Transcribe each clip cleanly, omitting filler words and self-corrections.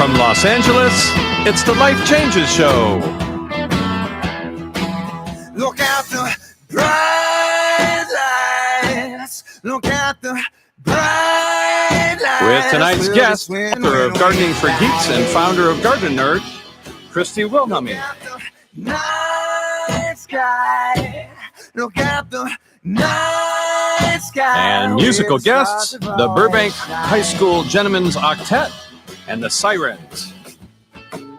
From Los Angeles, it's the Life Changes Show. Look at the bright lights. Look at the bright lights. With tonight's guest, author of Gardening for Geeks and founder of Garden Nerd, Christy Wilhelmi. Look at the night sky. Look at the night sky. And musical guests, the Burbank High School Gentlemen's Octet and the Sirens.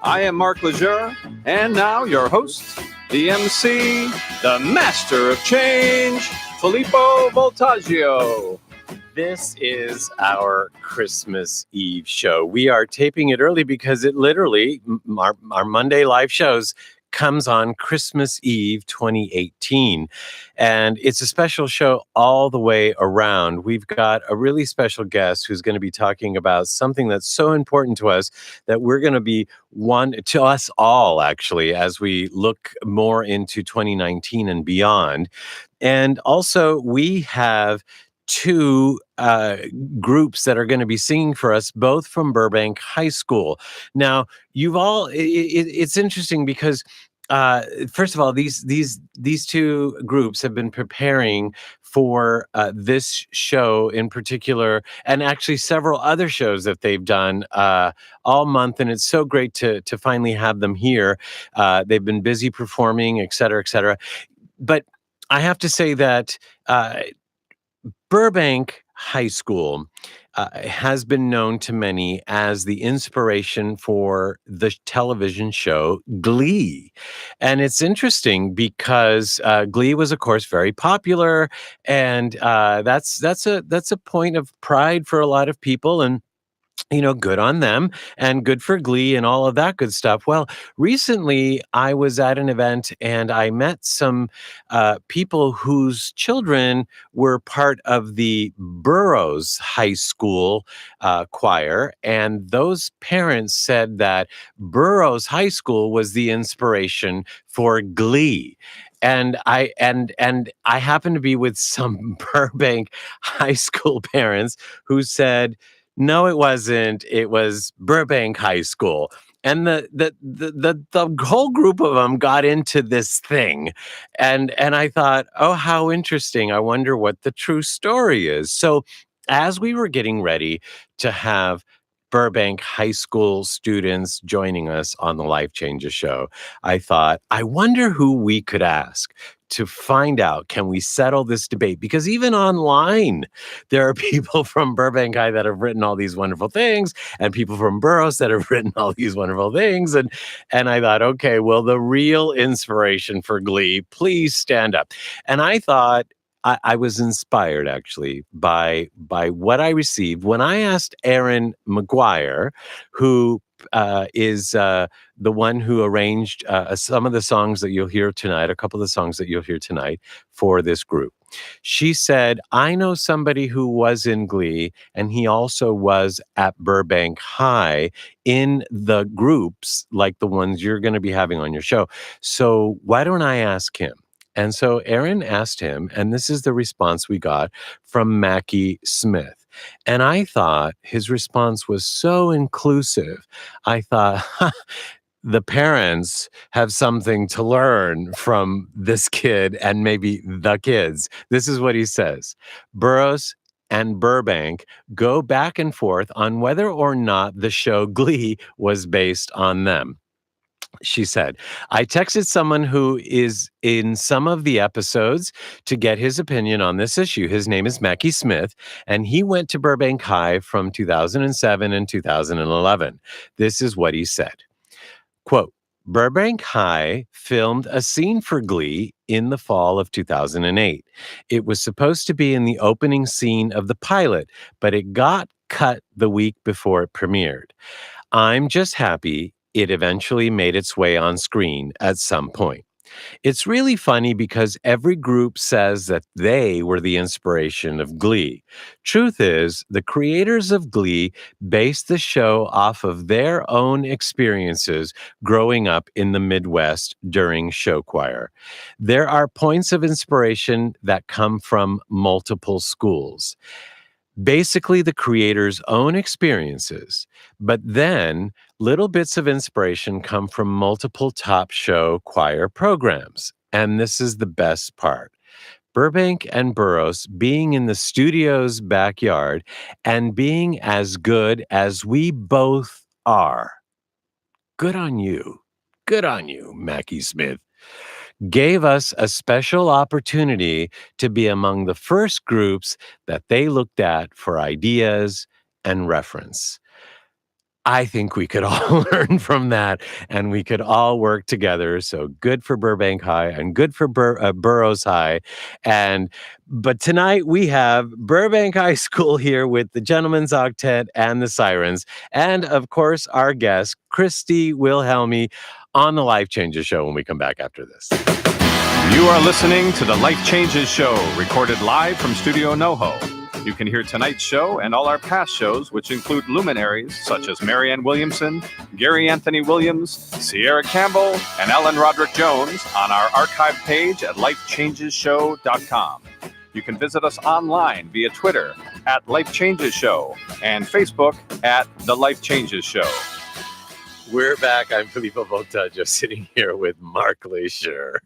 I am Mark Lejeune, and now your host, the MC, the Master of Change, Filippo Voltaggio. This is our Christmas Eve show. We are taping it early because it literally, our Monday live shows comes on Christmas Eve 2018. And it's a special show all the way around. We've got a really special guest who's going to be talking about something that's so important to us that we're going to be to us all, actually, as we look more into 2019 and beyond. And also, we have two groups that are going to be singing for us, both from Burbank High School. Now, it's interesting because first of all, these two groups have been preparing for this show in particular, and actually several other shows that they've done all month, and it's so great to finally have them here. They've been busy performing, et cetera, et cetera. But I have to say that Burbank High School has been known to many as the inspiration for the television show Glee. And it's interesting because Glee was, of course, very popular, and that's a point of pride for a lot of people, and good on them and good for Glee and all of that good stuff. Well, recently I was at an event and I met some people whose children were part of the Burroughs High School choir. And those parents said that Burroughs High School was the inspiration for Glee. And I happened to be with some Burbank High School parents who said, no, it wasn't. It was Burbank High School. And the whole group of them got into this thing. And I thought, oh, how interesting. I wonder what the true story is. So as we were getting ready to have Burbank High School students joining us on the Life Changes show, I thought, I wonder who we could ask to find out, can we settle this debate? Because even online, there are people from Burbank High that have written all these wonderful things, and people from Burroughs that have written all these wonderful things. And I thought, okay, well, the real inspiration for Glee, please stand up. And I thought, I was inspired, actually, by what I received when I asked Aaron McGuire, who is the one who arranged some of the songs that you'll hear tonight, a couple of the songs that you'll hear tonight for this group. She said, I know somebody who was in Glee, and he also was at Burbank High in the groups like the ones you're going to be having on your show. So why don't I ask him? And so Aaron asked him, and this is the response we got from Mackie Smith. And I thought his response was so inclusive. I thought, the parents have something to learn from this kid and maybe the kids. This is what he says. Burroughs and Burbank go back and forth on whether or not the show Glee was based on them. She said, I texted someone who is in some of the episodes to get his opinion on this issue. His name is Mackie Smith, and he went to Burbank High from 2007 and 2011. This is what he said. Quote, Burbank High filmed a scene for Glee in the fall of 2008. It was supposed to be in the opening scene of the pilot, but it got cut the week before it premiered. I'm just happy it eventually made its way on screen at some point. It's really funny because every group says that they were the inspiration of Glee. Truth is, the creators of Glee based the show off of their own experiences growing up in the Midwest during show choir. There are points of inspiration that come from multiple schools. basically the creator's own experiences, but then little bits of inspiration come from multiple top show choir programs. And this is the best part. Burbank and Burroughs being in the studio's backyard and being as good as we both are. Good on you. Good on you, Mackie Smith. Gave us a special opportunity to be among the first groups that they looked at for ideas and reference. I think we could all learn from that and we could all work together. So good for Burbank High and good for Burroughs High. But tonight we have Burbank High School here with the Gentlemen's Octet and the Sirens. And of course, our guest, Christy Wilhelmi, on the Life Changes Show when we come back after this. You are listening to the Life Changes Show, recorded live from Studio NoHo. You can hear tonight's show and all our past shows, which include luminaries such as Marianne Williamson, Gary Anthony Williams, Sierra Campbell, and Ellen Roderick Jones on our archive page at lifechangesshow.com. You can visit us online via Twitter at Life Changes Show and Facebook at The Life Changes Show. We're back. I'm Filippo Voltaggio, sitting here with Mark Leisure.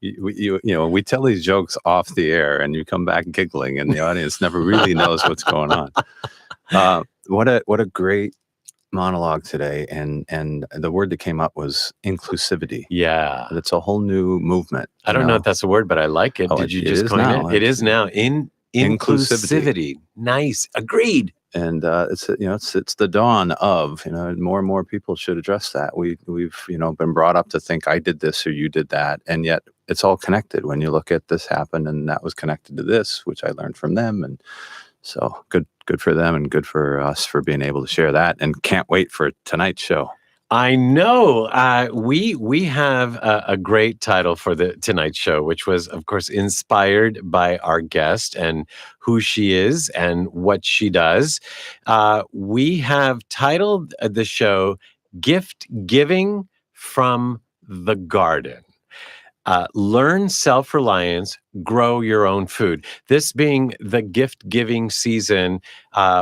We tell these jokes off the air, and you come back giggling, and the audience never really knows what's going on. What a great monologue today, and the word that came up was inclusivity. Yeah, it's a whole new movement. I don't know if that's a word, but I like it. Oh, Did you just coin it? It is now. Inclusivity. Nice. Agreed. And it's the dawn of, more and more people should address that. We've been brought up to think I did this or you did that, and yet it's all connected. When you look at this happened and that was connected to this, which I learned from them, and so good for them and good for us for being able to share that. And can't wait for tonight's show. I know. We have a great title for the tonight's show, which was, of course, inspired by our guest and who she is and what she does. We have titled the show "Gift Giving from the Garden." Learn self-reliance, grow your own food. This being the gift-giving season,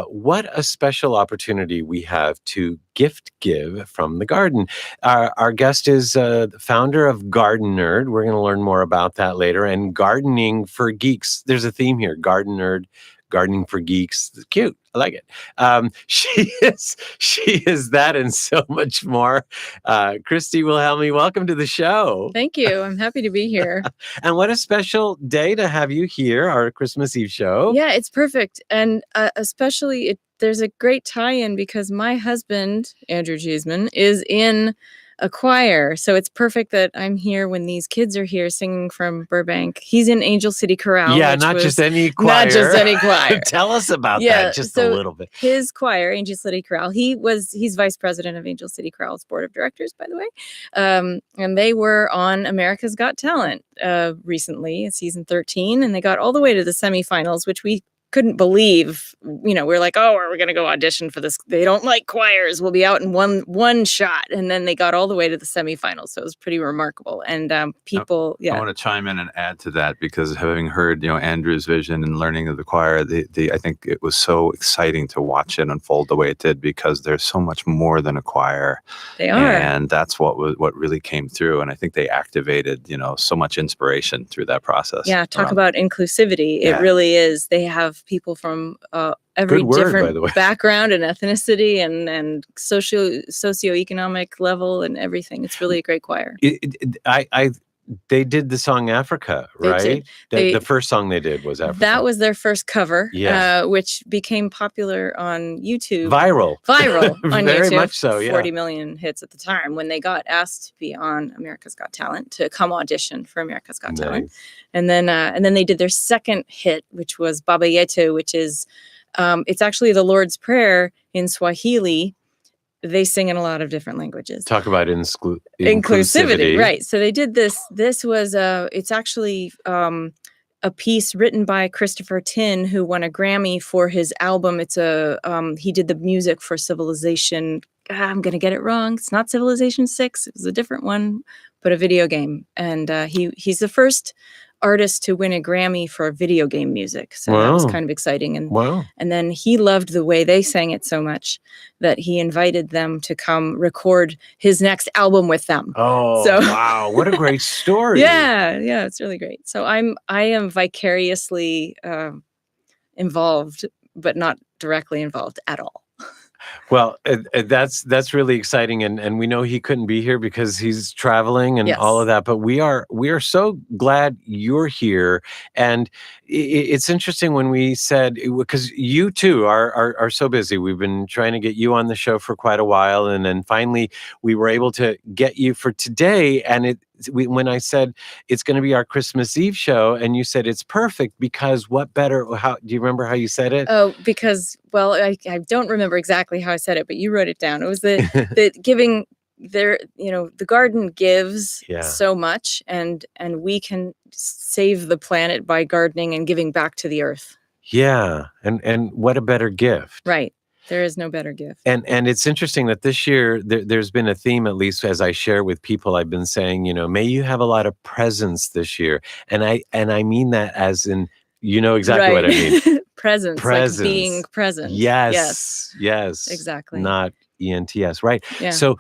what a special opportunity we have to gift give from the garden. Our guest is the founder of Garden Nerd. We're going to learn more about that later. And Gardening for Geeks. There's a theme here. Garden Nerd, Gardening for Geeks. Cute. I like it. She is that and so much more. Christy Wilhelmi, welcome to the show. Thank you. I'm happy to be here. And what a special day to have you here, our Christmas Eve show. Yeah, it's perfect. And especially there's a great tie-in because my husband, Andrew Cheeseman, is in a choir. So it's perfect that I'm here when these kids are here singing from Burbank. He's in Angel City Chorale. Yeah, not just any choir. Not just any choir. Tell us about that just a little bit. His choir, Angel City Chorale, he's vice president of Angel City Chorale's board of directors, by the way. And they were on America's Got Talent recently, season 13, and they got all the way to the semifinals, which we couldn't believe. We're like, oh, are we going to go audition for this? They don't like choirs. We'll be out in one shot. And then they got all the way to the semifinals. So it was pretty remarkable. And people, I want to chime in and add to that because having heard, Andrew's vision and learning of the choir, I think it was so exciting to watch it unfold the way it did because there's so much more than a choir. They are. And that's what really came through. And I think they activated, so much inspiration through that process. Yeah. Talk about inclusivity. It really is. They have people from every different background and ethnicity and socioeconomic level and everything. It's really a great choir. They did the song Africa, right? The first song they did was Africa. That was their first cover, which became popular on YouTube. Viral on Very YouTube. much so, yeah. 40 million hits at the time when they got asked to be on America's Got Talent, to come audition for America's Got Talent. And then they did their second hit, which was Baba Yetu, which is, it's actually the Lord's Prayer in Swahili. They sing in a lot of different languages. Talk about inclusivity. Right. So they did this. This was it's actually a piece written by Christopher Tin, who won a Grammy for his album. It's he did the music for Civilization. I'm going to get it wrong. It's not Civilization 6. It was a different one, but a video game. And he's the first artist to win a Grammy for video game music. So that was Wow. kind of exciting. And Wow. and then he loved the way they sang it so much that he invited them to come record his next album with them. Oh, So- wow. What a great story. Yeah, it's really great. So I am vicariously involved, but not directly involved at all. Well, that's really exciting, and we know he couldn't be here because he's traveling and Yes. all of that. But we are so glad you're here, and it's interesting when we said, because you too are so busy. We've been trying to get you on the show for quite a while, and then finally we were able to get you for today. And when I said it's going to be our Christmas Eve show, and you said it's perfect because what better? How do you remember how you said it? Oh, because, well, I don't remember exactly how I said it, but you wrote it down. It was the giving there, the garden gives so much, and we can save the planet by gardening and giving back to the earth. Yeah. And what a better gift. Right. There is no better gift. And it's interesting that this year there's been a theme, at least as I share with people. I've been saying, may you have a lot of presence this year. And I mean that as in, exactly what I mean. Presence, like being present. Yes. Exactly. Not ENTS, right? Yeah. So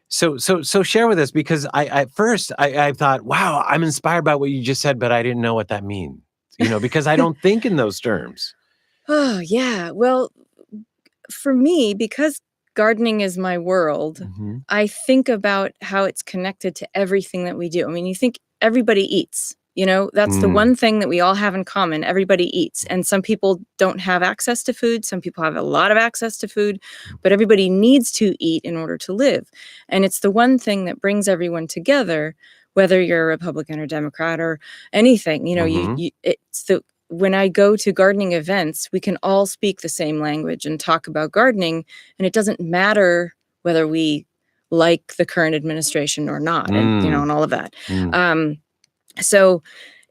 so share with us, because I first thought, wow, I'm inspired by what you just said, but I didn't know what that means. Because I don't think in those terms. Oh, yeah. Well, for me, because gardening is my world, Mm-hmm. I think about how it's connected to everything that we do. I mean, you think everybody eats, that's the one thing that we all have in common. Everybody eats. And some people don't have access to food. Some people have a lot of access to food, but everybody needs to eat in order to live. And it's the one thing that brings everyone together, whether you're a Republican or Democrat or anything. When I go to gardening events, we can all speak the same language and talk about gardening, and it doesn't matter whether we like the current administration or not, and and all of that. So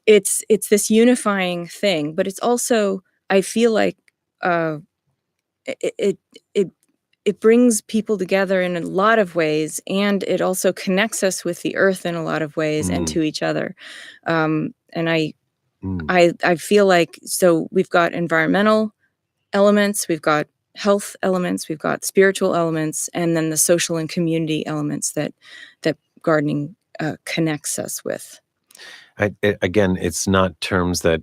it's this unifying thing, but it's also, I feel like it brings people together in a lot of ways, and it also connects us with the earth in a lot of ways and to each other. And I feel like, so we've got environmental elements, we've got health elements, we've got spiritual elements, and then the social and community elements that gardening connects us with. Again, it's not terms that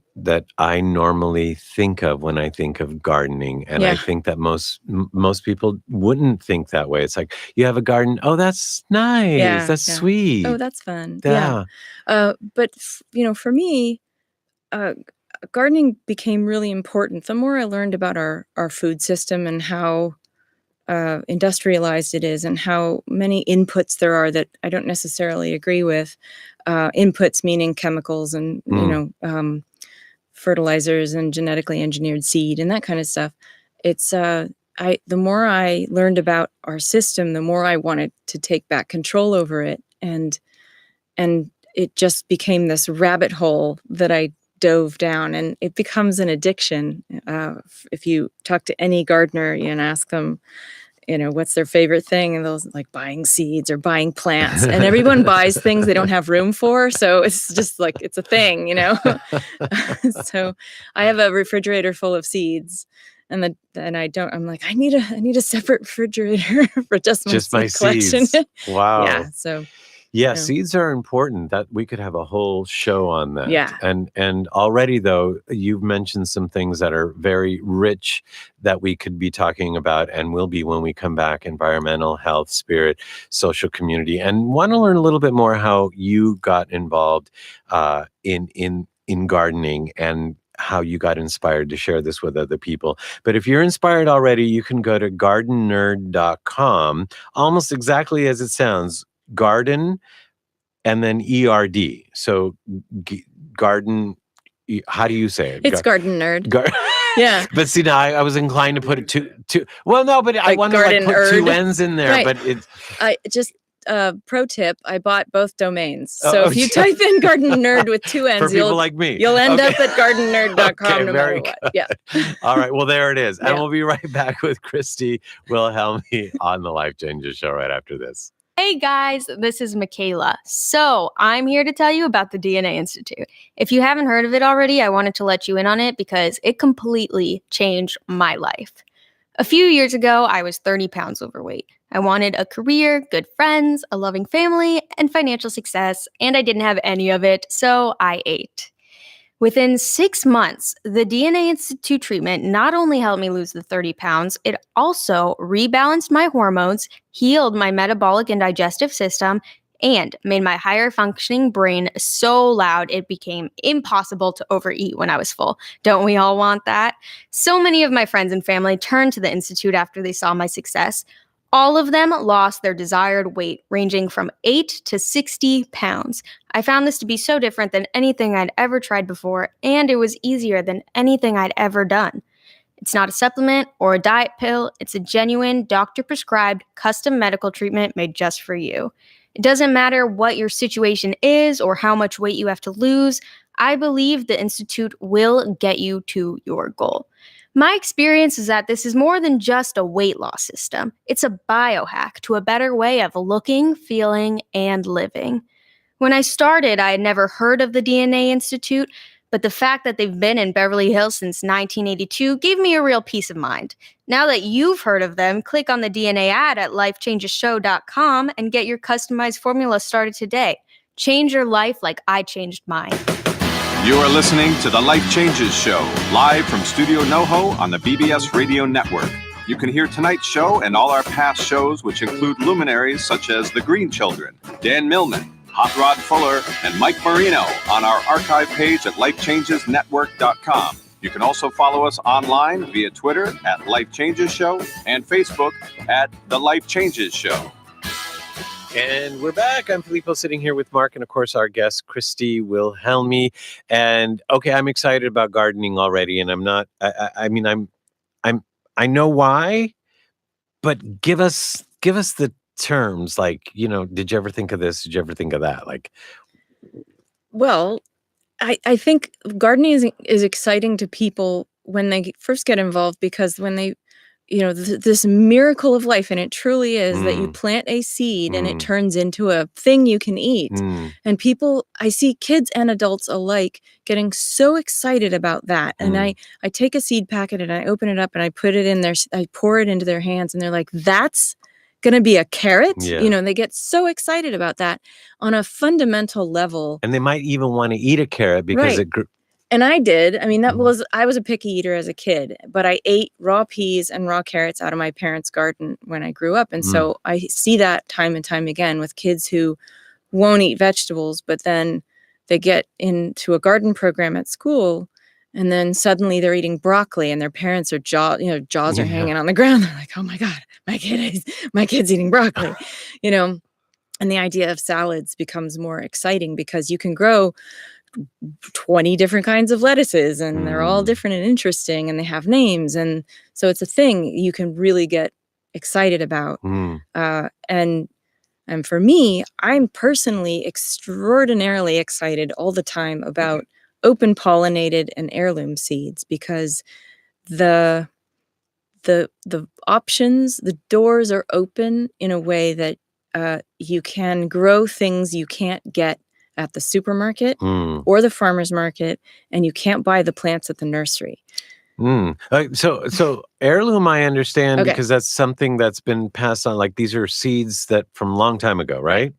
I normally think of when I think of gardening, and I think that most people wouldn't think that way. It's like, you have a garden. Oh, that's nice. That's sweet. Oh, that's fun. Yeah. But for me, gardening became really important. The more I learned about our food system and how industrialized it is, and how many inputs there are that I don't necessarily agree with. Inputs meaning chemicals and fertilizers and genetically engineered seed and that kind of stuff. It's the more I learned about our system, the more I wanted to take back control over it, and it just became this rabbit hole that I dove down, and it becomes an addiction. If you talk to any gardener and ask them, what's their favorite thing, and they'll like buying seeds or buying plants, and everyone buys things they don't have room for. So it's just like, it's a thing, So I have a refrigerator full of seeds, and I'm like, I need a separate refrigerator for just my seed collection. Seeds. Wow. Yeah. So. Yeah, seeds are important. That we could have a whole show on that. Yeah. And already, though, you've mentioned some things that are very rich that we could be talking about, and will be when we come back: environmental, health, spirit, social, community. And want to learn a little bit more how you got involved in gardening, and how you got inspired to share this with other people. But if you're inspired already, you can go to gardennerd.com, almost exactly as it sounds. Garden and then ERD. So garden, how do you say it? It's Garden Nerd. Yeah. But see, now I was inclined to put it two. Well, no, but I want to put two N's in there. Right. But it's. I just pro tip: I bought both domains. So if you type in Garden Nerd with two N's, for people like me, you'll end up at gardennerd.com no matter what. Yeah. All right. Well, there it is, and we'll be right back with Christy Wilhelmi on the Life Changer Show right after this. Hey guys, this is Michaela. So I'm here to tell you about the DNA Institute. If you haven't heard of it already, I wanted to let you in on it because it completely changed my life. A few years ago, I was 30 pounds overweight. I wanted a career, good friends, a loving family, and financial success, and I didn't have any of it, so I ate. Within 6 months, the DNA Institute treatment not only helped me lose the 30 pounds, it also rebalanced my hormones, healed my metabolic and digestive system, and made my higher functioning brain so loud it became impossible to overeat when I was full. Don't we all want that? So many of my friends and family turned to the Institute after they saw my success. All of them lost their desired weight, ranging from 8 to 60 pounds. I found this to be so different than anything I'd ever tried before, and it was easier than anything I'd ever done. It's not a supplement or a diet pill. It's a genuine, doctor-prescribed, custom medical treatment made just for you. It doesn't matter what your situation is or how much weight you have to lose. I believe the Institute will get you to your goal. My experience is that this is more than just a weight loss system. It's a biohack to a better way of looking, feeling, and living. When I started, I had never heard of the DNA Institute, but the fact that they've been in Beverly Hills since 1982 gave me a real peace of mind. Now that you've heard of them, click on the DNA ad at lifechangeshow.com and get your customized formula started today. Change your life like I changed mine. You are listening to The Life Changes Show, live from Studio NoHo on the BBS Radio Network. You can hear tonight's show and all our past shows, which include luminaries such as The Green Children, Dan Millman, Hot Rod Fuller, and Mike Marino on our archive page at lifechangesnetwork.com. You can also follow us online via Twitter at Life Changes Show and Facebook at The Life Changes Show. And we're back. I'm Filippo sitting here with Mark and, of course, our guest, Christy Wilhelmi. And okay, I'm excited about gardening already. And I'm not, I know why, but give us the terms. Like, did you ever think of this? Did you ever think of that? Like, Well, I think gardening is exciting to people when they first get involved, because when they, this miracle of life, and it truly is that you plant a seed and it turns into a thing you can eat. And people, I see kids and adults alike getting so excited about that. And I take a seed packet and I open it up and I put it in there, I pour it into their hands, and they're like, that's going to be a carrot. Yeah. And they get so excited about that on a fundamental level. and they might even want to eat a carrot because Right. And I did. I mean, I was a picky eater as a kid, but I ate raw peas and raw carrots out of my parents' garden when I grew up. And so I see that time and time again with kids who won't eat vegetables, but then they get into a garden program at school, and then suddenly they're eating broccoli, and their parents are jaws are hanging on the ground. They're like, "Oh my God, my kid's eating broccoli," And the idea of salads becomes more exciting because you can grow 20 different kinds of lettuces, and they're all different and interesting, and they have names, and so it's a thing you can really get excited about. And for me, I'm personally extraordinarily excited all the time about open pollinated and heirloom seeds, because the options, the doors are open in a way that you can grow things you can't get at the supermarket or the farmer's market, and you can't buy the plants at the nursery. So heirloom, I understand, Okay. because that's something that's been passed on. Like, these are seeds that from a long time ago, right?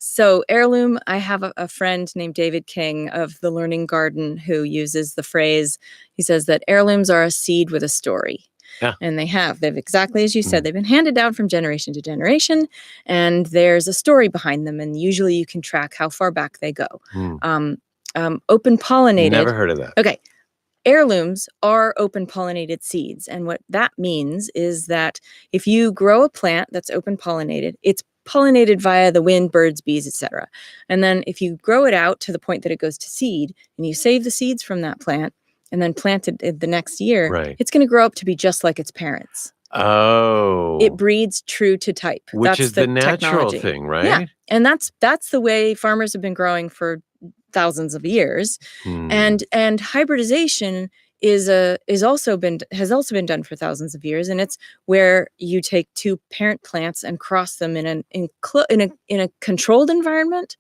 So heirloom, I have a friend named David King of the Learning Garden who uses the phrase, he says that heirlooms are a seed with a story. Yeah. And they've exactly as you said, they've been handed down from generation to generation, and there's a story behind them, and usually you can track how far back they go. Open pollinated. Never heard of that. Okay. Heirlooms are open pollinated seeds. And what that means is that if you grow a plant that's open pollinated, it's pollinated via the wind, birds, bees, etc. And then if you grow it out to the point that it goes to seed, and you save the seeds from that plant and then plant it the next year, Right. it's going to grow up to be just like its parents. Oh. It breeds true to type. Which That's is the natural technology. thing, right? Yeah. And that's the way farmers have been growing for thousands of years. And hybridization has also been done for thousands of years, and it's where you take two parent plants and cross them in a controlled environment,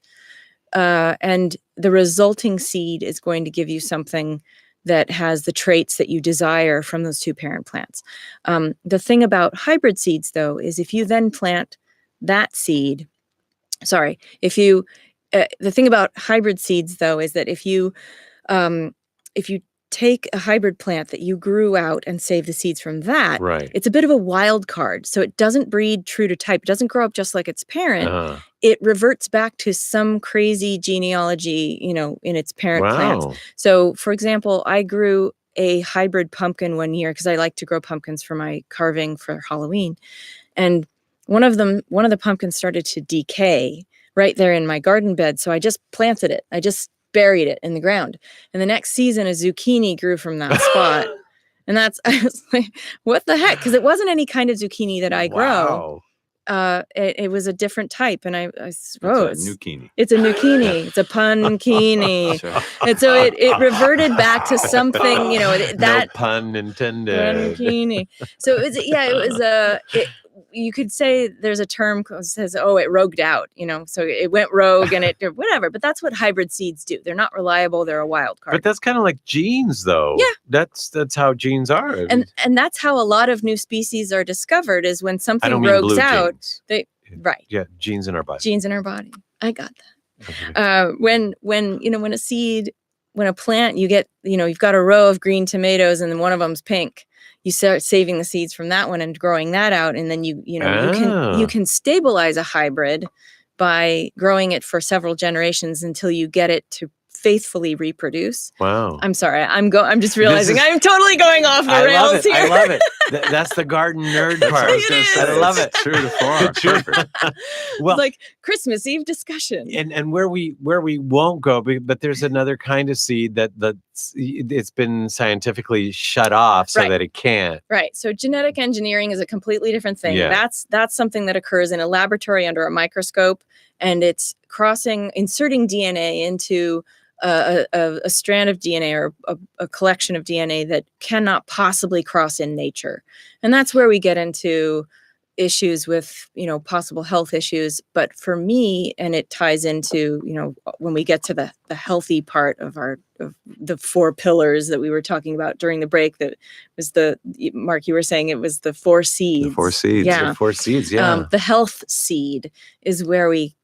and the resulting seed is going to give you something that has the traits that you desire from those two parent plants. The thing about hybrid seeds, though, is if you then plant that seed, the thing about hybrid seeds, though, is that if you take a hybrid plant that you grew out and save the seeds from that, Right. it's a bit of a wild card. So it doesn't breed true to type. It doesn't grow up just like its parent. Uh-huh. It reverts back to some crazy genealogy, in its parent plants. Wow. So, for example, I grew a hybrid pumpkin one year because I like to grow pumpkins for my carving for Halloween. And one of the pumpkins started to decay right there in my garden bed. So I just planted it. I just buried it in the ground. And the next season, a zucchini grew from that spot. And I was like, what the heck? Because it wasn't any kind of zucchini that I grow. It was a different type. And I suppose It's a zucchini. it's a zucchini. It's a punkini. Sure. And so it reverted back to something, No that pun intended. punkini. So you could say there's a term that says, it rogued out, so it went rogue and it whatever. But that's what hybrid seeds do. They're not reliable. They're a wild card. But that's kind of like genes, though. Yeah. That's how genes are. And that's how a lot of new species are discovered, is when I something don't mean rogues blue out. genes. Right. Yeah, genes in our body. Genes in our body. I got that. Okay. When a plant, you get, you've got a row of green tomatoes and then one of them's pink. You start saving the seeds from that one and growing that out, and then you can stabilize a hybrid by growing it for several generations until you get it to faithfully reproduce. Wow. I'm sorry. I'm just realizing I'm totally going off the rails here. I love it. That's the garden nerd part. I love it. True to form. Perfect. Well, It's like Christmas Eve discussion. and where we won't go, but there's another kind of seed that it's been scientifically shut off so Right. that it can't. Right. So genetic engineering is a completely different thing. Yeah. That's something that occurs in a laboratory under a microscope, and it's inserting DNA into a strand of DNA or a collection of DNA that cannot possibly cross in nature. And that's where we get into issues with, possible health issues. But for me, and it ties into, when we get to the healthy part of the 4 pillars that we were talking about during the break, that was Mark, you were saying it was the 4 seeds. The 4 seeds. Yeah. The 4 seeds, yeah. The health seed is where we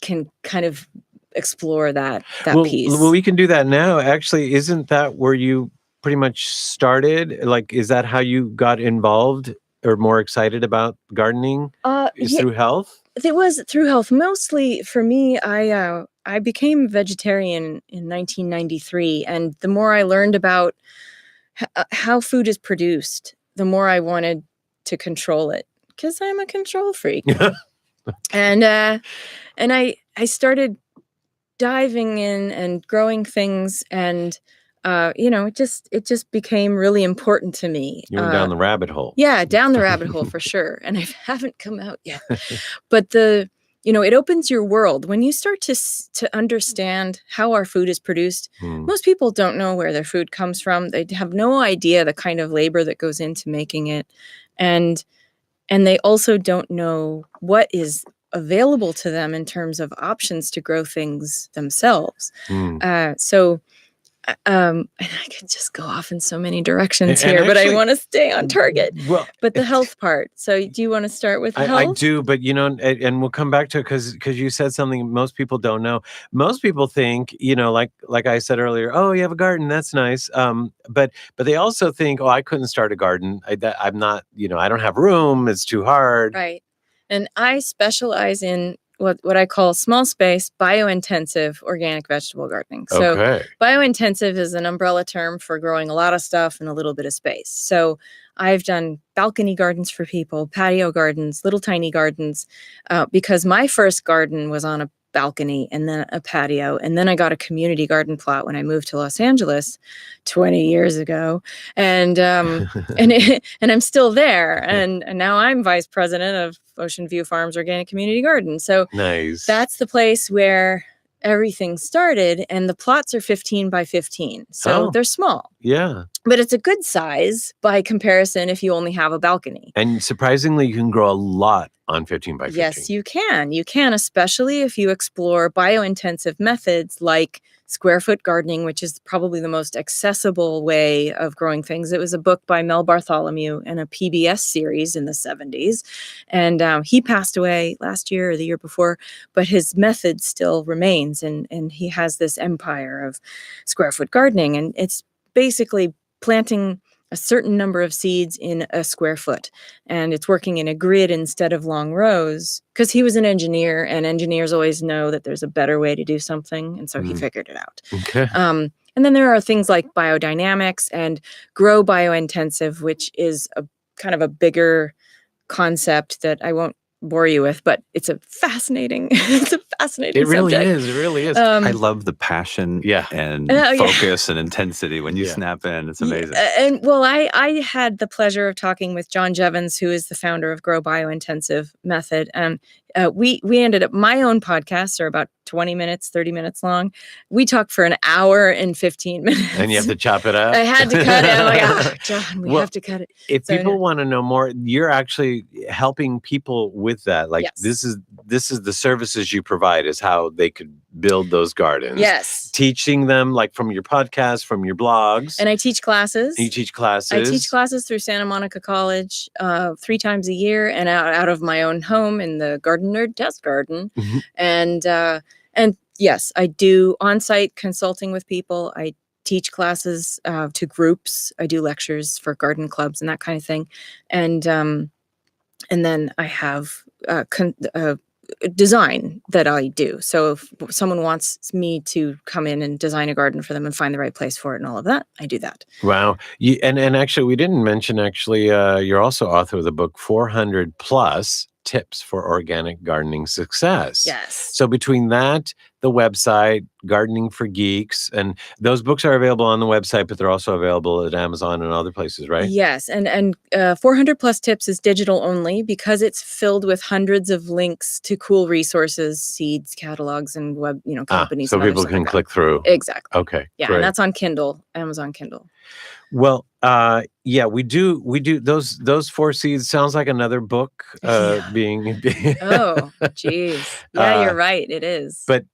can kind of explore that piece. Well, we can do that now. Actually, isn't that where you pretty much started? Like, is that how you got involved or more excited about gardening? Is through health? It was through health. Mostly for me, I became vegetarian in 1993, and the more I learned about how food is produced, the more I wanted to control it, because I'm a control freak. And I started diving in and growing things, and it just became really important to me. You went down the rabbit hole. Yeah, down the rabbit hole for sure. And I haven't come out yet. But it opens your world when you start to understand how our food is produced. Most people don't know where their food comes from. They have no idea the kind of labor that goes into making it. And they also don't know what is available to them in terms of options to grow things themselves. And I could just go off in so many directions And here, but I actually- want to stay on target. Well, But the health part. So do you want to start with the health? I do, but and we'll come back to it because you said something most people don't know. Most people think, like I said earlier, oh, you have a garden, that's nice. But they also think, oh, I couldn't start a garden. I'm not, I don't have room. It's too hard. Right. And I specialize in what I call small space biointensive organic vegetable gardening. So Okay. biointensive is an umbrella term for growing a lot of stuff in a little bit of space. So I've done balcony gardens for people, patio gardens, little tiny gardens, because my first garden was on a balcony and then a patio. And then I got a community garden plot when I moved to Los Angeles 20 years ago. And and I'm still there. And now I'm vice president of Ocean View Farms Organic Community Garden. So Nice. that's the place where everything started. And the plots are 15 by 15. So Oh. they're small. Yeah. but it's a good size by comparison if you only have a balcony. And surprisingly, you can grow a lot on 15 by 15. Yes, you can. You can, especially if you explore biointensive methods like square foot gardening, which is probably the most accessible way of growing things. It was a book by Mel Bartholomew and a PBS series in the 70s. And he passed away last year or the year before, but his method still remains. And he has this empire of square foot gardening. And it's basically planting a certain number of seeds in a square foot, and it's working in a grid instead of long rows, because he was an engineer, and engineers always know that there's a better way to do something, and so he figured it out. Okay. And then there are things like biodynamics and grow biointensive, which is a kind of a bigger concept that I won't bore you with, but it's a fascinating subject. It really is. I love the passion Yeah. and Yeah. focus and intensity when you Yeah. snap in. It's amazing. And well, I had the pleasure of talking with John Jevons, who is the founder of Grow Biointensive Method. And we ended up, my own podcasts are about 20 minutes, 30 minutes long. We talked for an hour and 15 minutes. And you have to chop it up. I had to cut it. I'm like, John, we have to cut it. If So, people want to know more, you're actually helping people with that. Like Yes. this is the services you provide is how they could build those gardens. Yes. Teaching them like from your podcast, from your blogs. And I teach classes. You teach classes. I teach classes through Santa Monica College 3 times a year, and out of my own home in the Garden Nerd Test Garden. Mhm. And yes, I do on-site consulting with people. I teach classes to groups. I do lectures for garden clubs and that kind of thing. And then I have design that I do. So if someone wants me to come in and design a garden for them and find the right place for it and all of that, I do that. Wow. And actually, we didn't mention, you're also author of the book 400 Plus Tips for Organic Gardening Success. Yes. So between that, the website, Gardening for Geeks, and those books are available on the website, but they're also available at Amazon and other places, right? Yes. And 400 Plus Tips is digital only because it's filled with hundreds of links to cool resources, seeds, catalogs, and web, companies. So and other people stuff can like that. click through. Exactly. Okay. Yeah. Great. And that's on Kindle, Amazon Kindle. Well, yeah, we do those 4 seeds sounds like another book being Oh, geez. Yeah, you're right. It is. but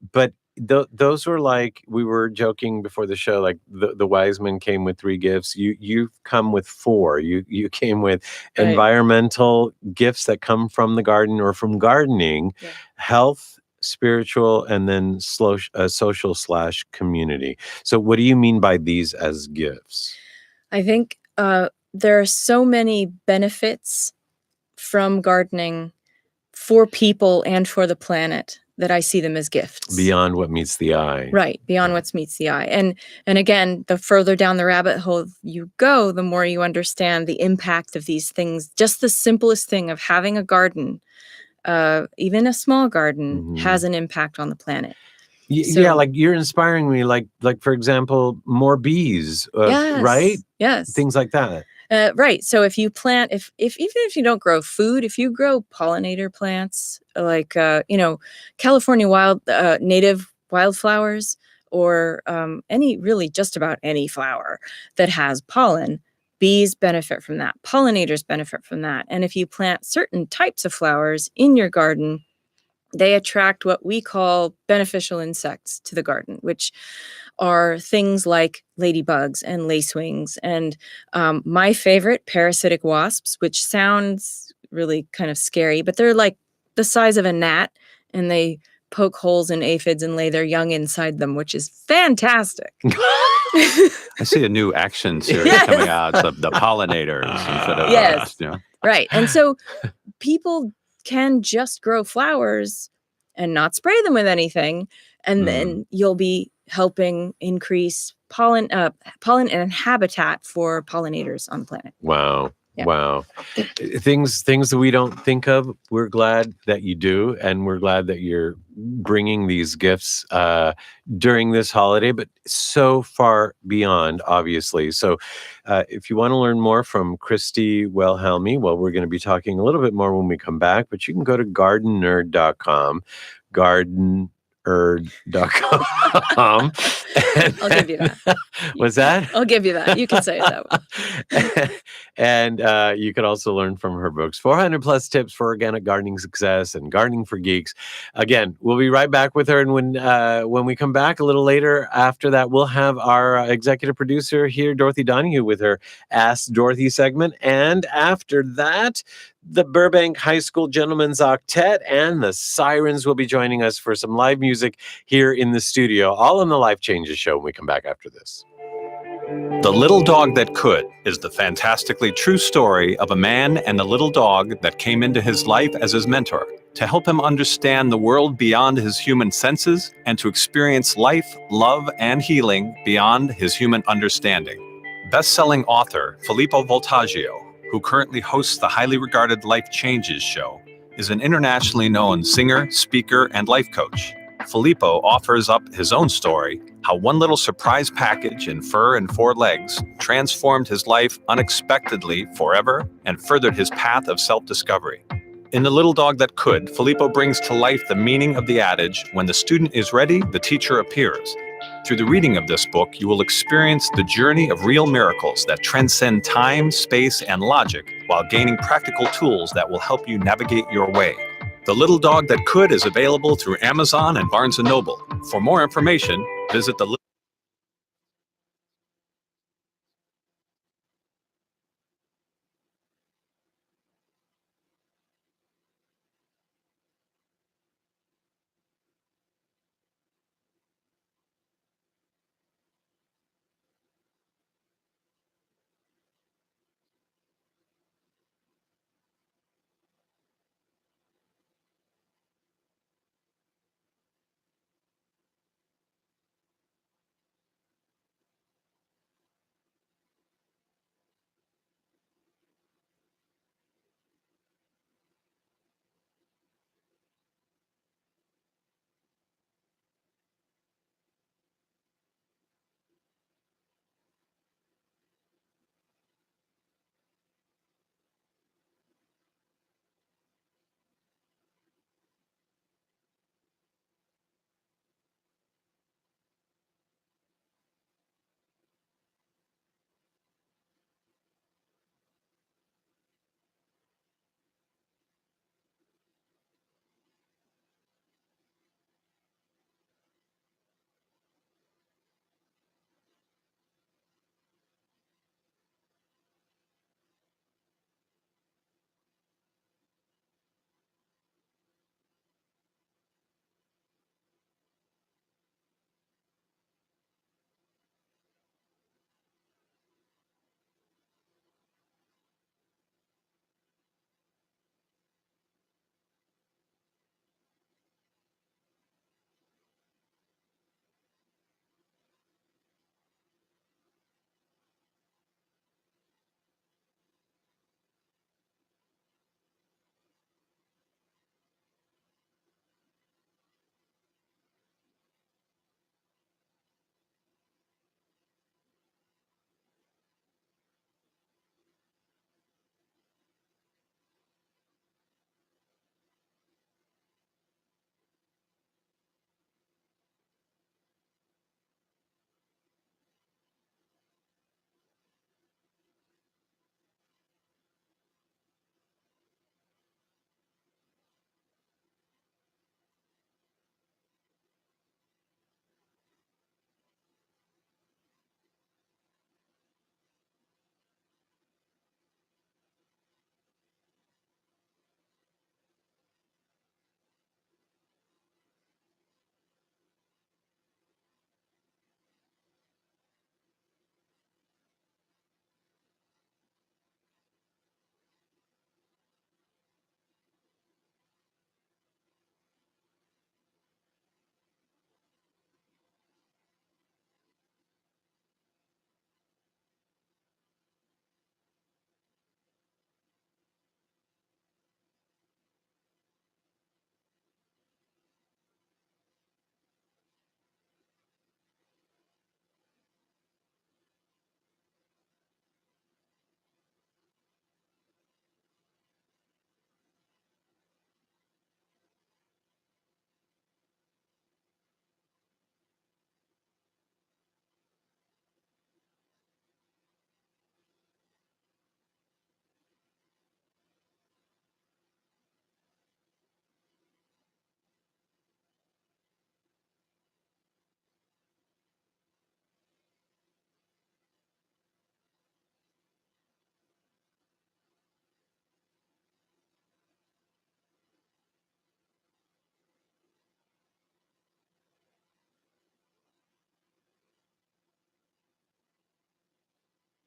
those were like, we were joking before the show, like the wise men came with 3 gifts. You've come with 4. You came with Right. environmental gifts that come from the garden or from gardening, Yeah. health, spiritual, and then social / community. So what do you mean by these as gifts? I think there are so many benefits from gardening for people and for the planet that I see them as gifts. Beyond what meets the eye. Right, beyond what meets the eye. And again, the further down the rabbit hole you go, the more you understand the impact of these things. Just the simplest thing of having a garden, even a small garden, Mhm. has an impact on the planet. Yeah, like you're inspiring me. Like for example, more bees, Yes. right? Yes. Things like that. Right. So if you plant, if even if you don't grow food, if you grow pollinator plants, like California native wildflowers, or just about any flower that has pollen, bees benefit from that. Pollinators benefit from that. And if you plant certain types of flowers in your garden, they attract what we call beneficial insects to the garden, which are things like ladybugs and lacewings and my favorite, parasitic wasps, which sounds really kind of scary, but they're like the size of a gnat, and they poke holes in aphids and lay their young inside them, which is fantastic. I see a new action series Yes. coming out, the pollinators instead of Yes. you know. Right. And so people can just grow flowers and not spray them with anything, and then you'll be helping increase pollen and habitat for pollinators on the planet. Wow. Yeah. Wow. Things that we don't think of, we're glad that you do, and we're glad that you're bringing these gifts during this holiday, but so far beyond, obviously. So if you want to learn more from Christy Wilhelmi, well, we're going to be talking a little bit more when we come back, but you can go to gardennerd.com, gardennerd.com. I'll give you that. What's that? I'll give you that. You can say it that way. And you could also learn from her books, 400 plus tips for organic gardening success and gardening for geeks. Again, we'll be right back with her. And when we come back a little later after that, we'll have our executive producer here, Dorothy Donahue, with her Ask Dorothy segment. And after that, the Burbank High School Gentlemen's Octet and the Sirens will be joining us for some live music here in the studio, all on the Life Changes Show when we come back after this. The Little Dog That Could is the fantastically true story of a man and a little dog that came into his life as his mentor to help him understand the world beyond his human senses and to experience life, love, and healing beyond his human understanding. Best-selling author Filippo Voltaggio, who currently hosts the highly regarded Life Changes show, is an internationally known singer, speaker, and life coach. Filippo offers up his own story, how one little surprise package in fur and 4 legs transformed his life unexpectedly forever and furthered his path of self-discovery. In The Little Dog That Could, Filippo brings to life the meaning of the adage, when the student is ready, the teacher appears. Through the reading of this book, you will experience the journey of real miracles that transcend time, space, and logic while gaining practical tools that will help you navigate your way. The Little Dog That Could is available through Amazon and Barnes & Noble. For more information, visit the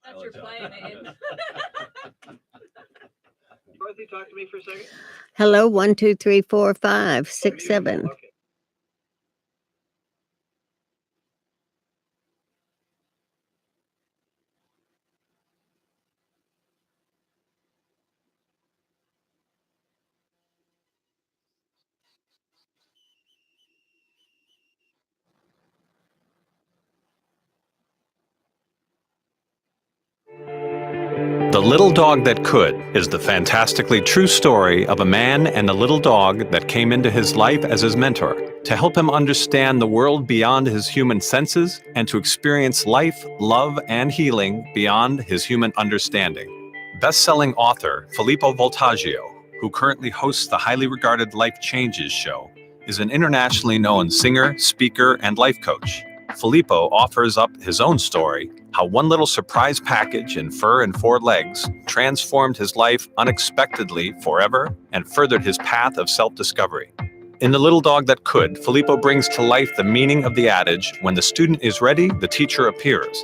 That's your play name. Dorothy, talk to me for a second. Hello, 1, 2, 3, 4, 5, 6, 7. Okay. The Little Dog That Could is the fantastically true story of a man and a little dog that came into his life as his mentor to help him understand the world beyond his human senses and to experience life, love, and healing beyond his human understanding. Best-selling author Filippo Voltaggio, who currently hosts the highly regarded Life Changes show, is an internationally known singer, speaker, and life coach. Filippo offers up his own story, how one little surprise package in fur and 4 legs transformed his life unexpectedly forever and furthered his path of self-discovery. In The Little Dog That Could, Filippo brings to life the meaning of the adage, when the student is ready, the teacher appears.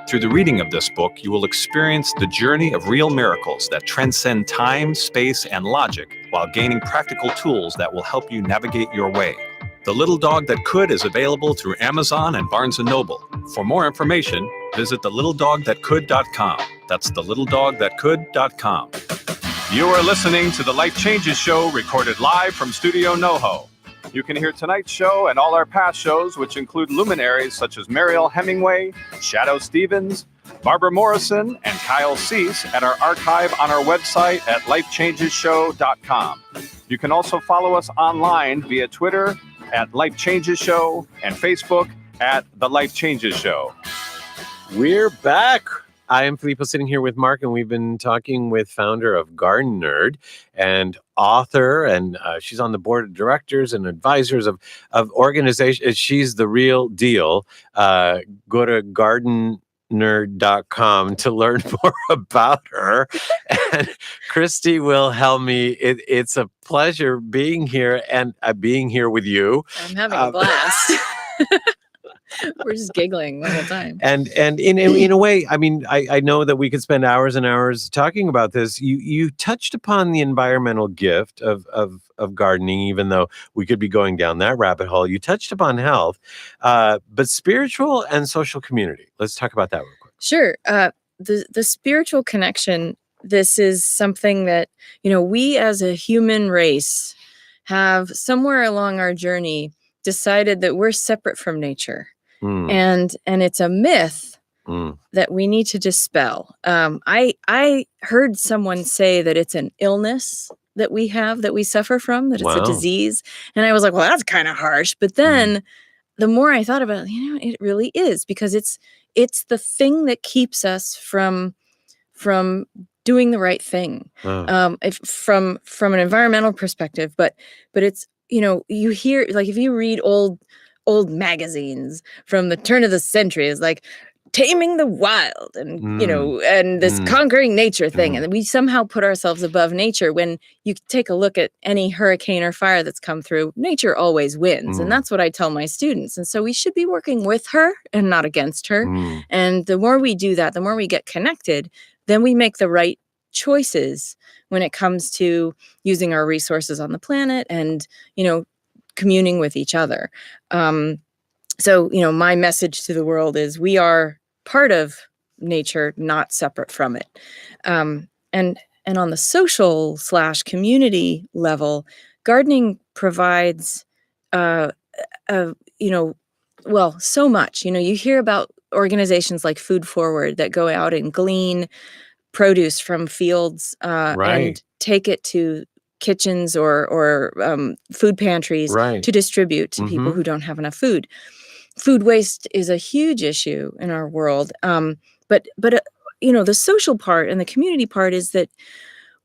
Through the reading of this book, you will experience the journey of real miracles that transcend time, space, and logic while gaining practical tools that will help you navigate your way. The Little Dog That Could is available through Amazon and Barnes & Noble. For more information, visit thelittledogthatcould.com. That's thelittledogthatcould.com. You are listening to the Life Changes Show, recorded live from Studio NoHo. You can hear tonight's show and all our past shows, which include luminaries such as Mariel Hemingway, Shadow Stevens, Barbara Morrison, and Kyle Cease at our archive on our website at lifechangesshow.com. You can also follow us online via Twitter at Life Changes Show and Facebook at The Life Changes Show. We're back. I am Filippo, sitting here with Mark, and we've been talking with founder of Garden Nerd and author, and she's on the board of directors and advisors of organizations. She's the real deal. Go to gardennerd.com to learn more about her. And Christy Wilhelmi, it's a pleasure being here and being here with you. I'm having a blast. We're just giggling the whole time. And in a way, I mean, I know that we could spend hours and hours talking about this. You touched upon the environmental gift of gardening, even though we could be going down that rabbit hole. You touched upon health, but spiritual and social community. Let's talk about that real quick. Sure. The spiritual connection, this is something that, we as a human race have somewhere along our journey decided that we're separate from nature. And it's a myth that we need to dispel. I heard someone say that it's an illness that we have, that we suffer from, that it's a disease. And I was like, well, that's kind of harsh. But then the more I thought about it, it really is, because it's the thing that keeps us from doing the right thing. From an environmental perspective, but it's, you hear, like, if you read old magazines from the turn of the century, is like taming the wild and and this conquering nature thing, and we somehow put ourselves above nature. When you take a look at any hurricane or fire that's come through, nature always wins. And that's what I tell my students. And so we should be working with her and not against her. And the more we do that, the more we get connected, then we make the right choices when it comes to using our resources on the planet and communing with each other. So my message to the world is we are part of nature, not separate from it. And on the social / community level, gardening provides, so much. You hear about organizations like Food Forward that go out and glean produce from fields and take it to kitchens or food pantries to distribute to people who don't have enough food. Food waste is a huge issue in our world. But the social part and the community part is that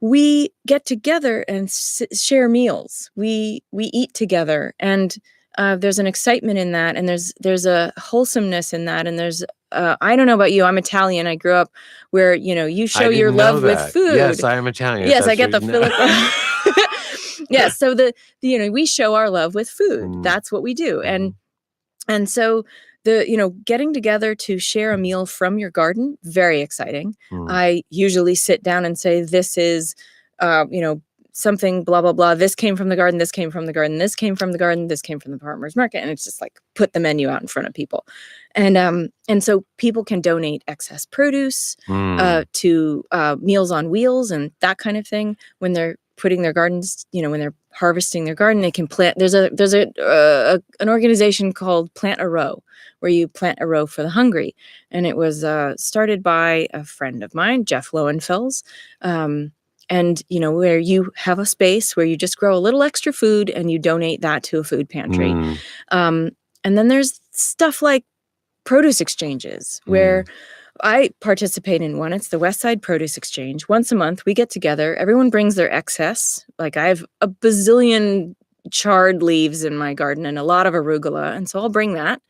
we get together and share meals. We eat together, and there's an excitement in that, and there's a wholesomeness in that, and there's I don't know about you. I'm Italian. I grew up where you show your love with food. Yes, I am Italian. Yes, I get the Filipino. Yes, so we show our love with food. That's what we do, and so getting together to share a meal from your garden, very exciting. I usually sit down and say, this is, something blah, blah, blah. This came from the garden. This came from the garden. This came from the garden. This came from the farmer's market. And it's just like, put the menu out in front of people. And so people can donate excess produce to Meals on Wheels and that kind of thing. When they're putting their gardens, when they're harvesting their garden, they can plant. There's an organization called Plant a Row, where you plant a row for the hungry. And it was started by a friend of mine, Jeff Lowenfels. And, where you have a space where you just grow a little extra food and you donate that to a food pantry. And then there's stuff like produce exchanges, where I participate in one. It's the West Side Produce Exchange. Once a month, we get together. Everyone brings their excess. Like, I have a bazillion charred leaves in my garden and a lot of arugula. And so I'll bring that.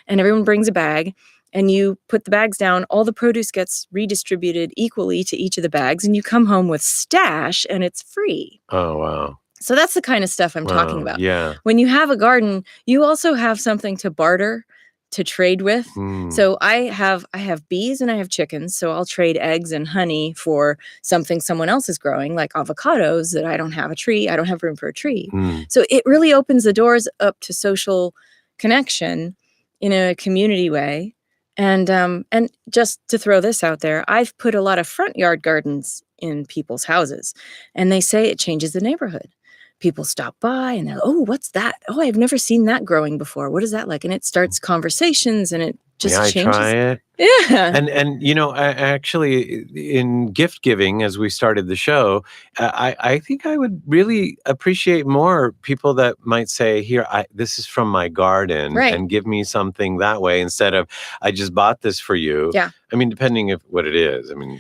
And everyone brings a bag. And you put the bags down, all the produce gets redistributed equally to each of the bags, and you come home with stash, and it's free. Oh, wow. So that's the kind of stuff I'm talking about. Yeah. When you have a garden, you also have something to barter, to trade with. So I have bees and I have chickens, so I'll trade eggs and honey for something someone else is growing, like avocados that I don't have a tree. I don't have room for a tree. So it really opens the doors up to social connection in a community way. And just to throw this out there, I've put a lot of front yard gardens in people's houses, and they say it changes the neighborhood. People stop by and they're, oh, what's that? Oh, I've never seen that growing before. What is that like? And it starts conversations, and it just changes. Try it. Yeah. And I actually, in gift giving, as we started the show, I think I would really appreciate more people that might say, here, this is from my garden, and give me something that way, instead of, I just bought this for you. Yeah. I mean, depending on what it is. I mean,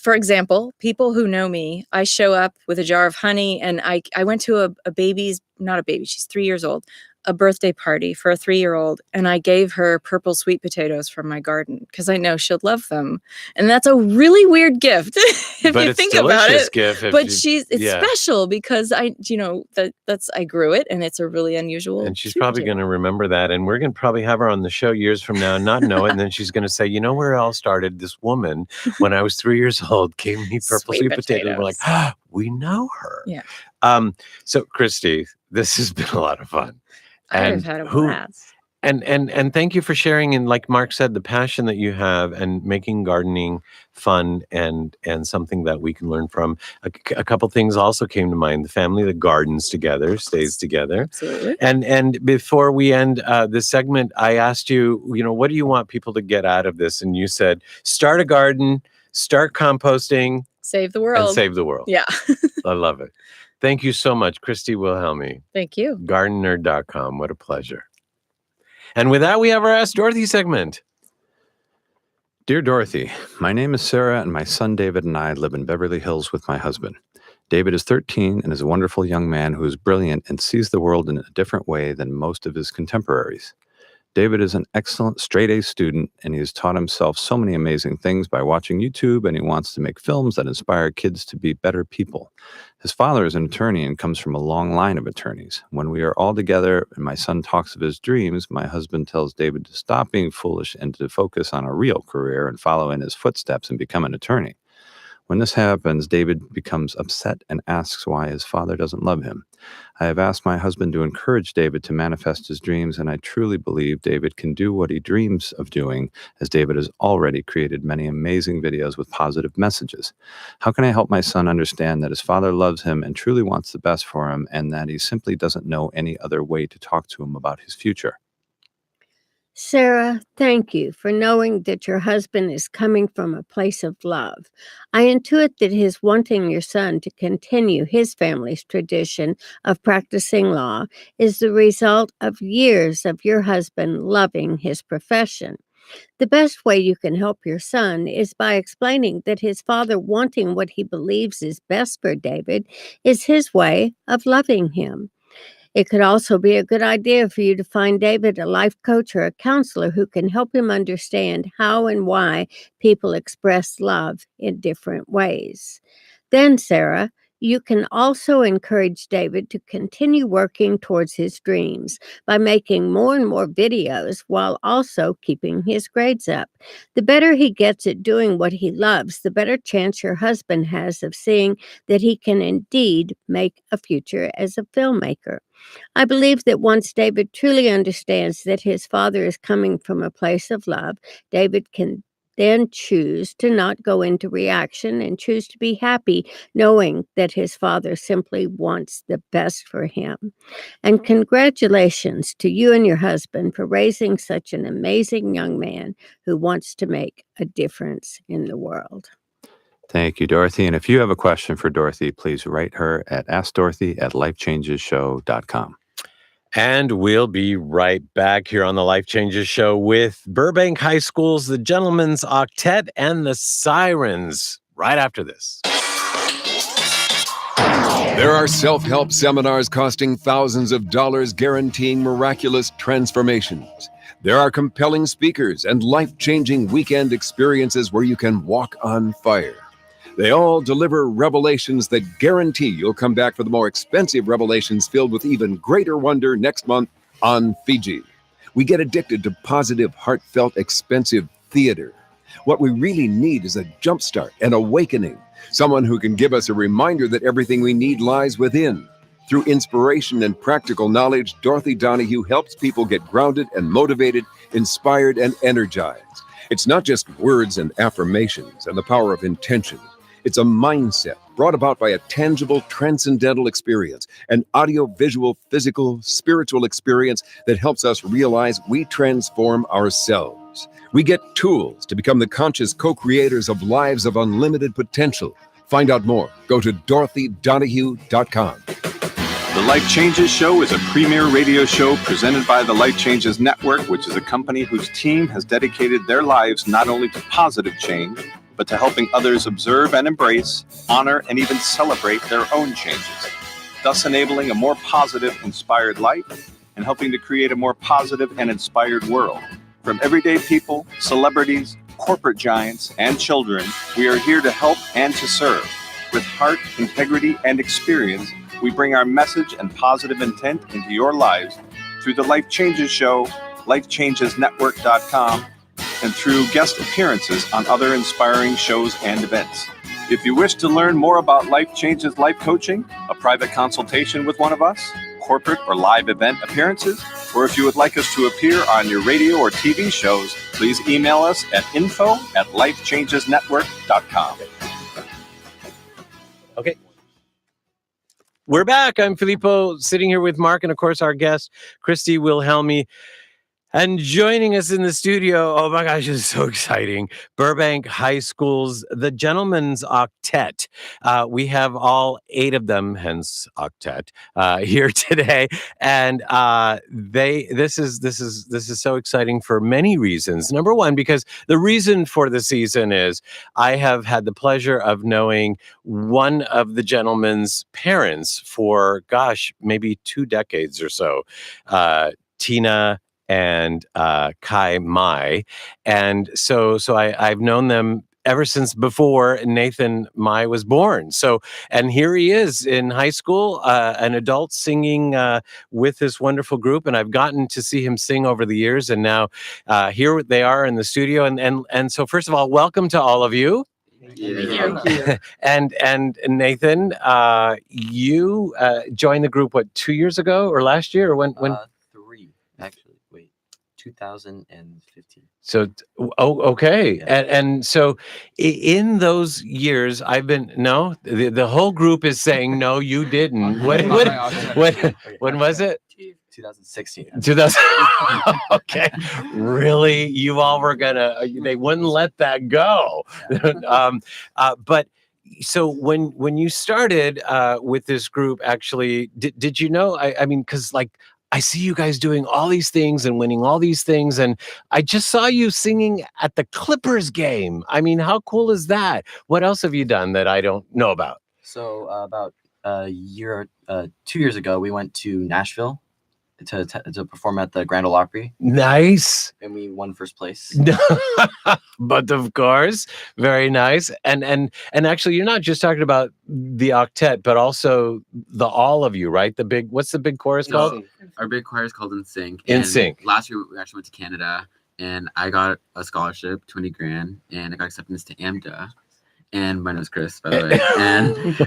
for example, people who know me, I show up with a jar of honey, and I went to a baby's, not a baby, she's 3 years old, a birthday party for a 3-year-old, and I gave her purple sweet potatoes from my garden because I know she'll love them. And that's a really weird gift if you think about it. But it's special because I grew it, and it's a really unusual. And she's probably going to remember that, and we're going to probably have her on the show years from now and not know it. And then she's going to say, where it all started? This woman, when I was 3 years old, gave me purple sweet potatoes. We're like, we know her. Yeah. So Christy, this has been a lot of fun. I've had a blast. And thank you for sharing, and like Mark said, the passion that you have and making gardening fun and something that we can learn from. A couple things also came to mind. The family that gardens together stays together. Absolutely. And before we end this segment, I asked you, what do you want people to get out of this? And you said, start a garden, start composting. Save the world. And save the world. Yeah. I love it. Thank you so much, Christy Wilhelmi. Thank you. GardenNerd.com. What a pleasure. And with that, we have our Ask Dorothy segment. Dear Dorothy, my name is Sarah, and my son David and I live in Beverly Hills with my husband. David is 13 and is a wonderful young man who is brilliant and sees the world in a different way than most of his contemporaries. David is an excellent straight-A student, and he has taught himself so many amazing things by watching YouTube, and he wants to make films that inspire kids to be better people. His father is an attorney and comes from a long line of attorneys. When we are all together and my son talks of his dreams, my husband tells David to stop being foolish and to focus on a real career and follow in his footsteps and become an attorney. When this happens, David becomes upset and asks why his father doesn't love him. I have asked my husband to encourage David to manifest his dreams, and I truly believe David can do what he dreams of doing, as David has already created many amazing videos with positive messages. How can I help my son understand that his father loves him and truly wants the best for him, and that he simply doesn't know any other way to talk to him about his future? Sarah, thank you for knowing that your husband is coming from a place of love. I intuit that his wanting your son to continue his family's tradition of practicing law is the result of years of your husband loving his profession. The best way you can help your son is by explaining that his father wanting what he believes is best for David is his way of loving him. It could also be a good idea for you to find David a life coach or a counselor who can help him understand how and why people express love in different ways. Then, Sarah, You can also encourage David to continue working towards his dreams by making more and more videos while also keeping his grades up. The better he gets at doing what he loves, the better chance your husband has of seeing that he can indeed make a future as a filmmaker. I believe that once David truly understands that his father is coming from a place of love, David can then choose to not go into reaction and choose to be happy, knowing that his father simply wants the best for him. And congratulations to you and your husband for raising such an amazing young man who wants to make a difference in the world. Thank you, Dorothy. And if you have a question for Dorothy, please write her at AskDorothy@lifechangeshow.com. And we'll be right back here on the Life Changes Show with Burbank High School's The Gentleman's Octet and the Sirens right after this. There are self-help seminars costing thousands of dollars guaranteeing miraculous transformations. There are compelling speakers and life-changing weekend experiences where you can walk on fire. They all deliver revelations that guarantee you'll come back for the more expensive revelations filled with even greater wonder next month on Fiji. We get addicted to positive, heartfelt, expensive theater. What we really need is a jumpstart, an awakening, someone who can give us a reminder that everything we need lies within. Through inspiration and practical knowledge, Dorothy Donahue helps people get grounded and motivated, inspired and energized. It's not just words and affirmations and the power of intention. It's a mindset brought about by a tangible, transcendental experience, an audio-visual, physical, spiritual experience that helps us realize we transform ourselves. We get tools to become the conscious co-creators of lives of unlimited potential. Find out more. Go to DorothyDonahue.com. The Life Changes Show is a premier radio show presented by the Life Changes Network, which is a company whose team has dedicated their lives not only to positive change, but to helping others observe and embrace, honor, and even celebrate their own changes, thus enabling a more positive, inspired life and helping to create a more positive and inspired world. From everyday people, celebrities, corporate giants, and children, we are here to help and to serve. With heart, integrity, and experience, we bring our message and positive intent into your lives through the Life Changes Show, lifechangesnetwork.com, and through guest appearances on other inspiring shows and events. If you wish to learn more about Life Changes Life Coaching, a private consultation with one of us, corporate or live event appearances, or if you would like us to appear on your radio or TV shows, please email us at info@lifechangesnetwork.com. Okay. We're back. I'm Filippo, sitting here with Mark and, of course, our guest, Christy Wilhelmi. And joining us in the studio, oh my gosh, it's so exciting, Burbank High School's The Gentleman's Octet. We have all 8 of them, hence Octet, here today. And this is so exciting for many reasons. Number one, because the reason for the season is I have had the pleasure of knowing one of the gentleman's parents for, gosh, maybe 2 decades or so, Tina and Kai Mai. And so I've known them ever since before Nathan Mai was born. So, and here he is in high school, an adult singing with this wonderful group. And I've gotten to see him sing over the years. And now here they are in the studio. And so first of all, welcome to all of you. Thank you. And Nathan, you joined the group, what, 2 years ago or last year? Or when? 3, actually. 2015. So, okay. And so in those years, I've been, no, the whole group is saying, no, you didn't. When was it? 2016. 2000. Okay. Really? You all were they wouldn't let that go. But so when you started with this group, actually, did you know, I mean, because like, I see you guys doing all these things and winning all these things. And I just saw you singing at the Clippers game. I mean, how cool is that? What else have you done that I don't know about? So about 2 years ago, we went to Nashville to perform at the Grand Ole Opry, Nice. and we won first place. But of course, very nice. And actually, you're not just talking about the octet, but also the all of you, right? What's the big chorus called? Our big choir is called In Sync. In and Sync. Last year we actually went to Canada, and I got a scholarship, 20 grand, and I got acceptance to AMDA. And my name is Chris, by the way.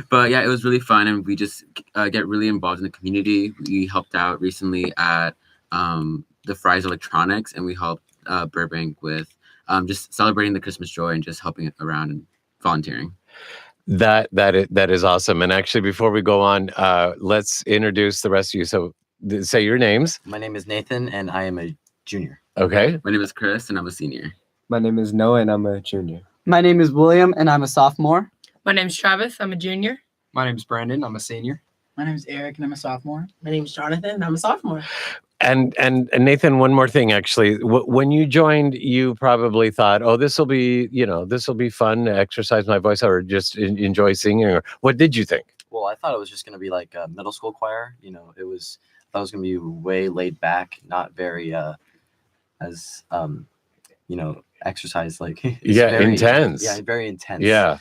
But yeah, it was really fun, and we just get really involved in the community. We helped out recently at the Fry's Electronics, and we helped Burbank with just celebrating the Christmas joy and just helping around and volunteering. That is awesome. And actually, before we go on, let's introduce the rest of you. So say your names. My name is Nathan, and I am a junior. Okay. My name is Chris, and I'm a senior. My name is Noah, and I'm a junior. My name is William, and I'm a sophomore. My name's Travis. I'm a junior. My name's Brandon. I'm a senior. My name's Eric, and I'm a sophomore. My name's Jonathan, and I'm a sophomore. And Nathan, one more thing, actually. When you joined, you probably thought, "Oh, this will be fun to exercise my voice, or just enjoy singing." Or what did you think? Well, I thought it was just going to be like a middle school choir. I thought it was going to be way laid back, not very as exercise like. Very intense. Yeah, very intense. Yeah.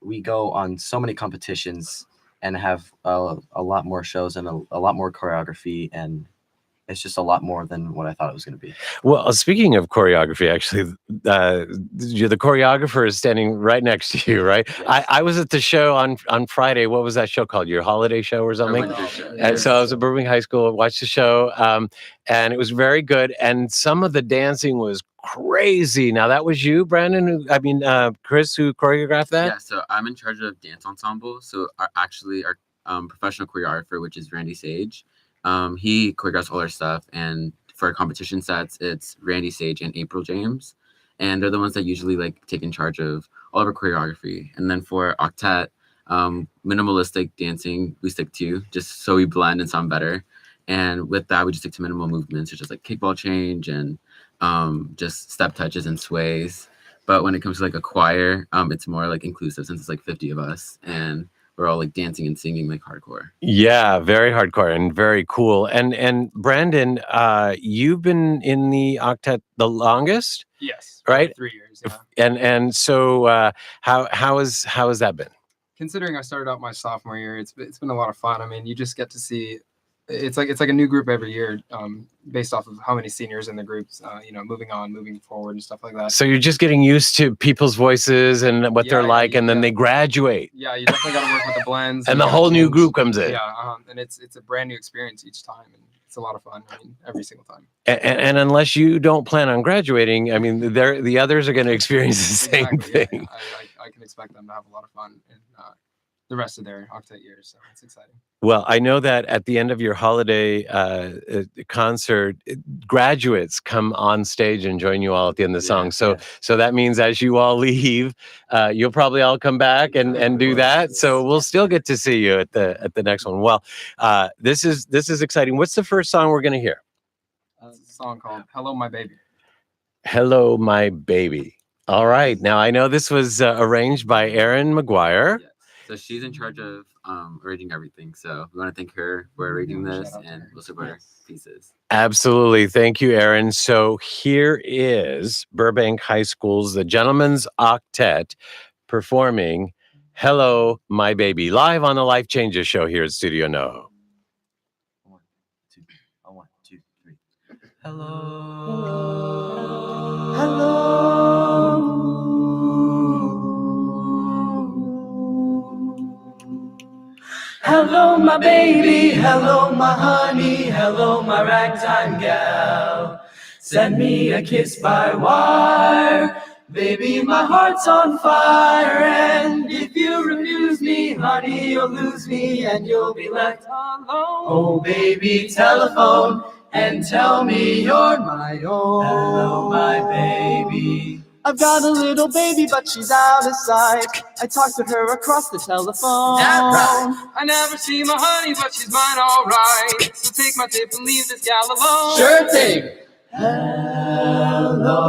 We go on so many competitions and have a lot more shows and a lot more choreography, and it's just a lot more than what I thought it was going to be. Well, speaking of choreography, actually, the choreographer is standing right next to you, right? Yes. I was at the show on Friday. What was that show called? Your holiday show or something? And so I was at Burbank High School, watched the show, and it was very good. And some of the dancing was crazy. Now, that was you, Brandon? Chris, who choreographed that? Yeah, so I'm in charge of dance ensemble. So our professional choreographer, which is Randy Sage, he choreographs all our stuff, and for our competition sets, it's Randy Sage and April James, and they're the ones that usually take in charge of all of our choreography. And then for Octet, minimalistic dancing we stick to, just so we blend and sound better. And with that, we just stick to minimal movements, such as kickball change and just step touches and sways. But when it comes to a choir, it's more inclusive, since it's 50 of us, and we're all dancing and singing hardcore. Yeah, very hardcore and very cool. And Brandon, you've been in the Octet the longest? Yes. Right? 3 years. Yeah. And so how has that been? Considering I started out my sophomore year, it's been a lot of fun. I mean, you just get to see. It's like a new group every year, based off of how many seniors in the groups, moving forward and stuff like that. So you're just getting used to people's voices and what they're like, and then they graduate. Yeah, you definitely got to work with the blends. And the whole new group comes in. Yeah, and it's a brand new experience each time, and it's a lot of fun. I mean, every single time. And unless you don't plan on graduating, the others are going to experience the same thing. Yeah. I can expect them to have a lot of fun in the rest of their Octet years, so it's exciting. Well, I know that at the end of your holiday concert, graduates come on stage and join you all at the end of the song. So that means as you all leave, you'll probably all come back and do that. So we'll still get to see you at the next one. Well, this is exciting. What's the first song we're going to hear? It's a song called "Hello, My Baby." Hello, My Baby. All right. Now, I know this was arranged by Erin McGuire. Yes. So she's in charge of arranging everything. So we want to thank her for arranging this, and we'll support her pieces. Absolutely. Thank you, Erin. So here is Burbank High School's The Gentleman's Octet performing Hello, My Baby, live on the Life Changes show here at Studio No. 1, 2, 3. Hello. Hello. Hello, my baby, hello, my honey, hello, my ragtime gal. Send me a kiss by wire, baby, my heart's on fire. And if you refuse me, honey, you'll lose me and you'll be left alone. Oh, baby, telephone and tell me you're my own. Hello, my baby. I've got a little baby, but she's out of sight. I talk to her across the telephone. That's right. I never see my honey, but she's mine all right. So take my tip and leave this gal alone. Sure thing. Hello.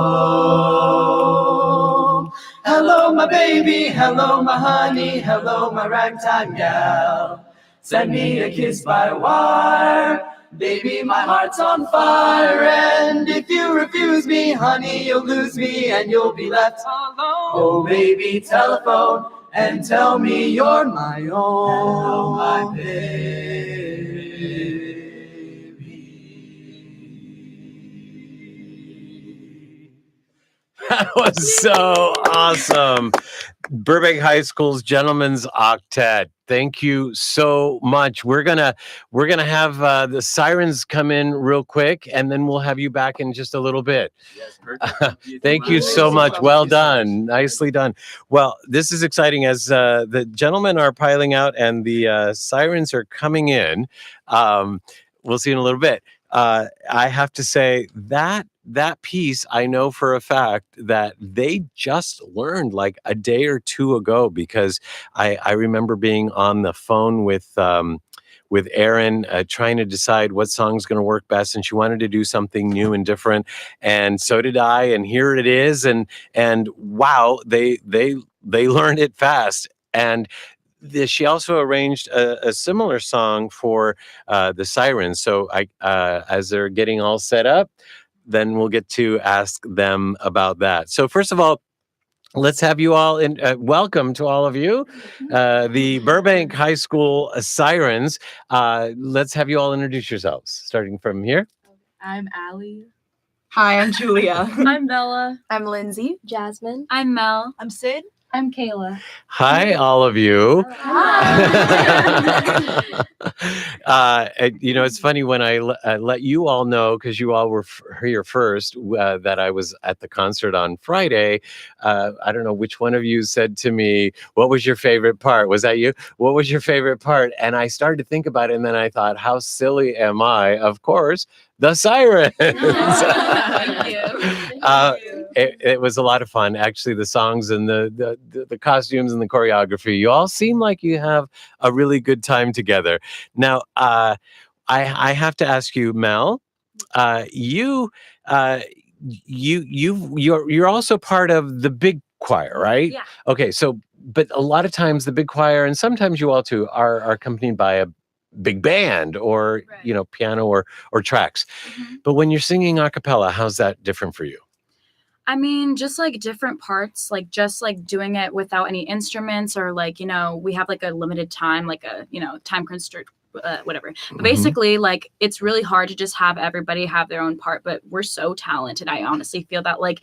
Hello, my baby. Hello, my honey. Hello, my ragtime gal. Send me a kiss by wire. Baby, my heart's on fire, and if you refuse me, honey, you'll lose me and you'll be left alone. Oh, baby, telephone and tell me you're my own. Hello, my baby. That was so awesome. Burbank High School's Gentlemen's Octet. Thank you so much. We're gonna have the Sirens come in real quick, and then we'll have you back in just a little bit. Yes, perfect. Thank you so much. Well done. Nicely done. Well, this is exciting as the gentlemen are piling out and the Sirens are coming in. We'll see in a little bit. I have to say that piece, I know for a fact that they just learned like a day or two ago, because I remember being on the phone with Erin trying to decide what song's going to work best, and she wanted to do something new and different, and so did I, and here it is, and wow, they learned it fast. And she also arranged a similar song for the Sirens. So as they're getting all set up, then we'll get to ask them about that. So first of all, let's have you all in. Welcome to all of you, the Burbank High School Sirens. Let's have you all introduce yourselves, starting from here. I'm Allie. Hi, I'm Julia. I'm Bella. I'm Lindsay. Jasmine. I'm Mel. I'm Sid. I'm Kayla. Hi, all of you. It's funny when I let you all know, because you all were here first, that I was at the concert on Friday. I don't know which one of you said to me, what was your favorite part? Was that you? What was your favorite part? And I started to think about it, and then I thought, how silly am I? Of course, the Sirens. Thank you. It was a lot of fun, actually. The songs and the costumes and the choreography. You all seem like you have a really good time together. Now, I have to ask you, Mel. You're also part of the big choir, right? Yeah. Okay. So, but a lot of times the big choir, and sometimes you all too, are accompanied by a big band or right. Piano or tracks. Mm-hmm. But when you're singing a cappella, how's that different for you? I mean, just like different parts, like just like doing it without any instruments, or like, we have like a limited time, like a, time constraint, whatever. But basically, like, it's really hard to just have everybody have their own part, but we're so talented. I honestly feel that like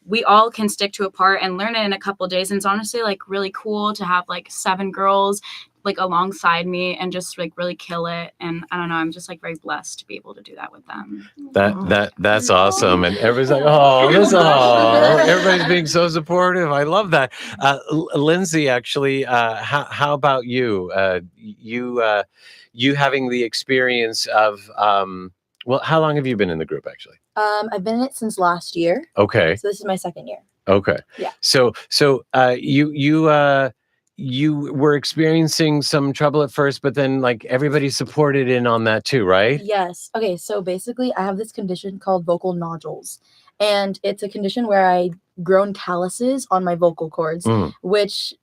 we all can stick to a part and learn it in a couple of days. And it's honestly like really cool to have like 7 girls like alongside me and just like really kill it. And I don't know, I'm just like very blessed to be able to do that with them. That's awesome. And everybody's like, everybody's being so supportive. I love that. Lindsay, actually, how about you? You having the experience of, how long have you been in the group actually? I've been in it since last year. Okay. So this is my 2nd year. Okay. Yeah. So you were experiencing some trouble at first, but then like everybody supported in on that too, right? Yes. Okay. So basically, I have this condition called vocal nodules, and it's a condition where I grown calluses on my vocal cords, which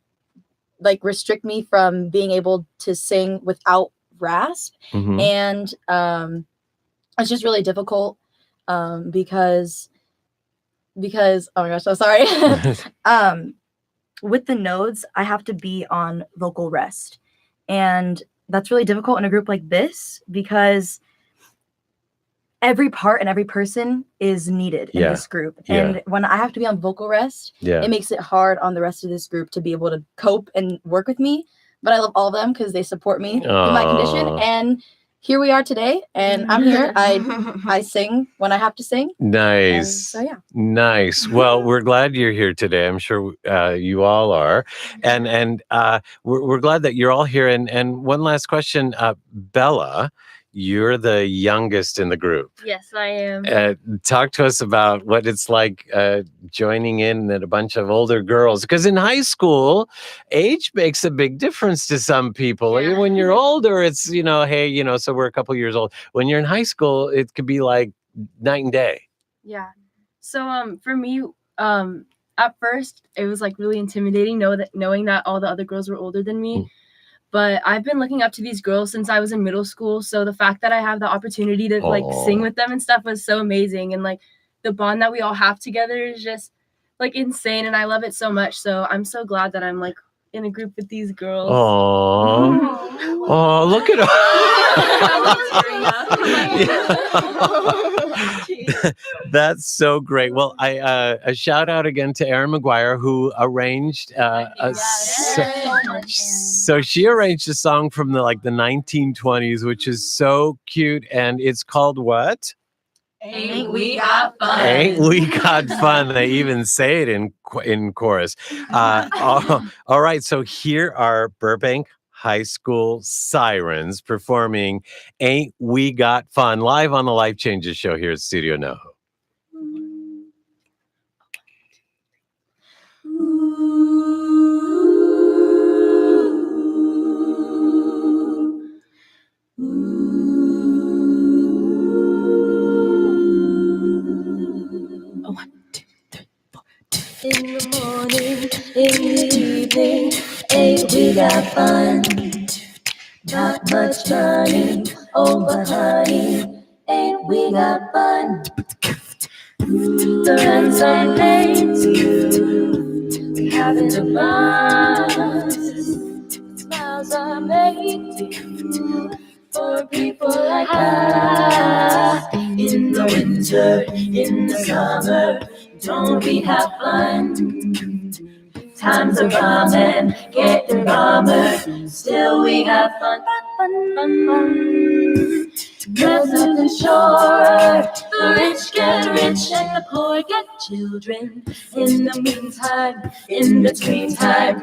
like restrict me from being able to sing without rasp, and it's just really difficult because oh my gosh, so sorry. With the nodes, I have to be on vocal rest. And that's really difficult in a group like this because every part and every person is needed in this group. And when I have to be on vocal rest, it makes it hard on the rest of this group to be able to cope and work with me. But I love all of them because they support me in my condition. And here we are today, and I'm here. I sing when I have to sing. Nice. So yeah. Nice. Well, we're glad you're here today. I'm sure you all are, and we're glad that you're all here. And one last question, Bella, you're the youngest in the group. Yes, I am. Talk to us about what it's like joining in at a bunch of older girls. Because in high school, age makes a big difference to some people. Yeah. When you're older, it's, hey, so we're a couple years old. When you're in high school, it could be like night and day. Yeah. So for me, at first, it was like really intimidating knowing that all the other girls were older than me. But I've been looking up to these girls since I was in middle school. So the fact that I have the opportunity to like sing with them and stuff was so amazing. And like the bond that we all have together is just like insane. And I love it so much. So I'm so glad that I'm like in a group with these girls. Oh, look at her. That's so great. Well, a shout out again to Erin McGuire, who arranged so she arranged a song from the 1920s, which is so cute, and it's called what? Ain't we got fun? Ain't we got fun? They even say it in chorus. All right, so here are Burbank High School Sirens performing Ain't We Got Fun live on the Life Changes show here at Studio NoHo. In the morning, in the evening, ain't we got fun? Not much money, oh but honey, ain't we got fun? The rents are paid to you, having a buzz. Smiles are made to you, for people like us. In the winter, in the summer, don't we have fun? Times are bombing, getting bomber, still we have fun. There's nothing surer, the rich get rich and the poor get children. In the meantime, in between time,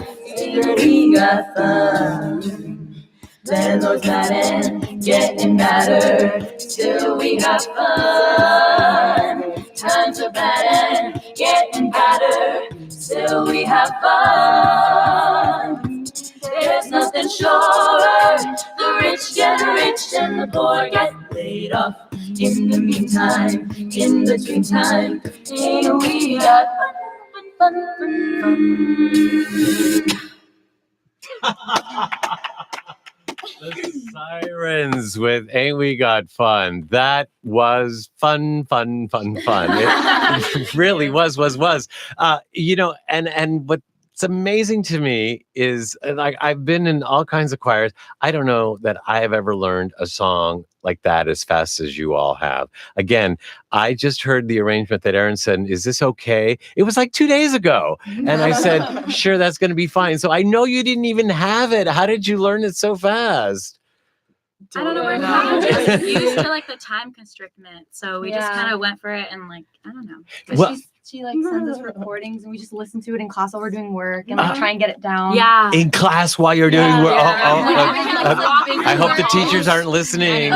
we got fun. Landlord's mad and getting madder, still we got fun. Times are bad and getting badder, still we have fun. There's nothing surer, the rich get rich and the poor get laid off. In the meantime, in between time, ain't we got fun. The Sirens with Ain't We Got Fun. That was fun. It really was. And what's amazing to me is, like, I've been in all kinds of choirs. I don't know that I have ever learned a song like that as fast as you all have. Again, I just heard the arrangement that Erin said, is this okay? It was like 2 days ago. And I said, sure, that's going to be fine. So I know you didn't even have it. How did you learn it so fast? I don't know. We're kind of just used to like the time constriction, so we just kind of went for it, and like I don't know. Well, she like sends us recordings, and we just listen to it in class while we're doing work, and like try and get it down. Yeah. In class while you're doing work. I hope the teachers aren't listening.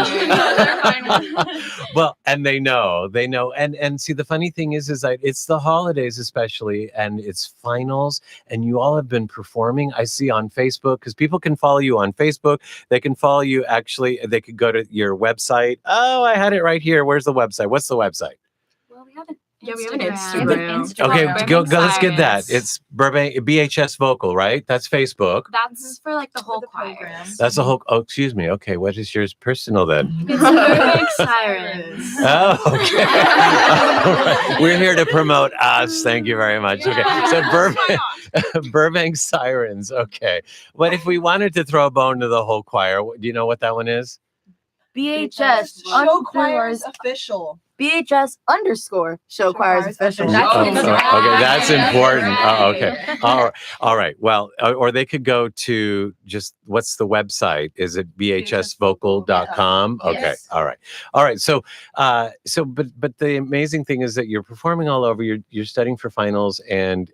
Well, and they know, and see, the funny thing is that it's the holidays especially, and it's finals, and you all have been performing. I see on Facebook, because people can follow you on Facebook. They can follow you, actually, they could go to your website. Oh, I had it right here. Where's the website? What's the website? Well, we have an Instagram. Okay, go. Let's get that. It's Burbank BHS Vocal, right? That's Facebook. That's for like the whole choir. That's the whole. Oh, excuse me. Okay, what is yours personal then? It's Burbank Sirens. Oh, okay. All right. We're here to promote us. Thank you very much. Okay, so Burbank Sirens. Okay, but if we wanted to throw a bone to the whole choir, do you know what that one is? BHS Show Choirs Official. BHS _ Show Choirs Official. Okay, that's important. Oh, okay. All right. Well, or they could go to just, what's the website? Is it bhsvocal.com? Okay. Yes. All right. So but the amazing thing is that you're performing all over. You're studying for finals, and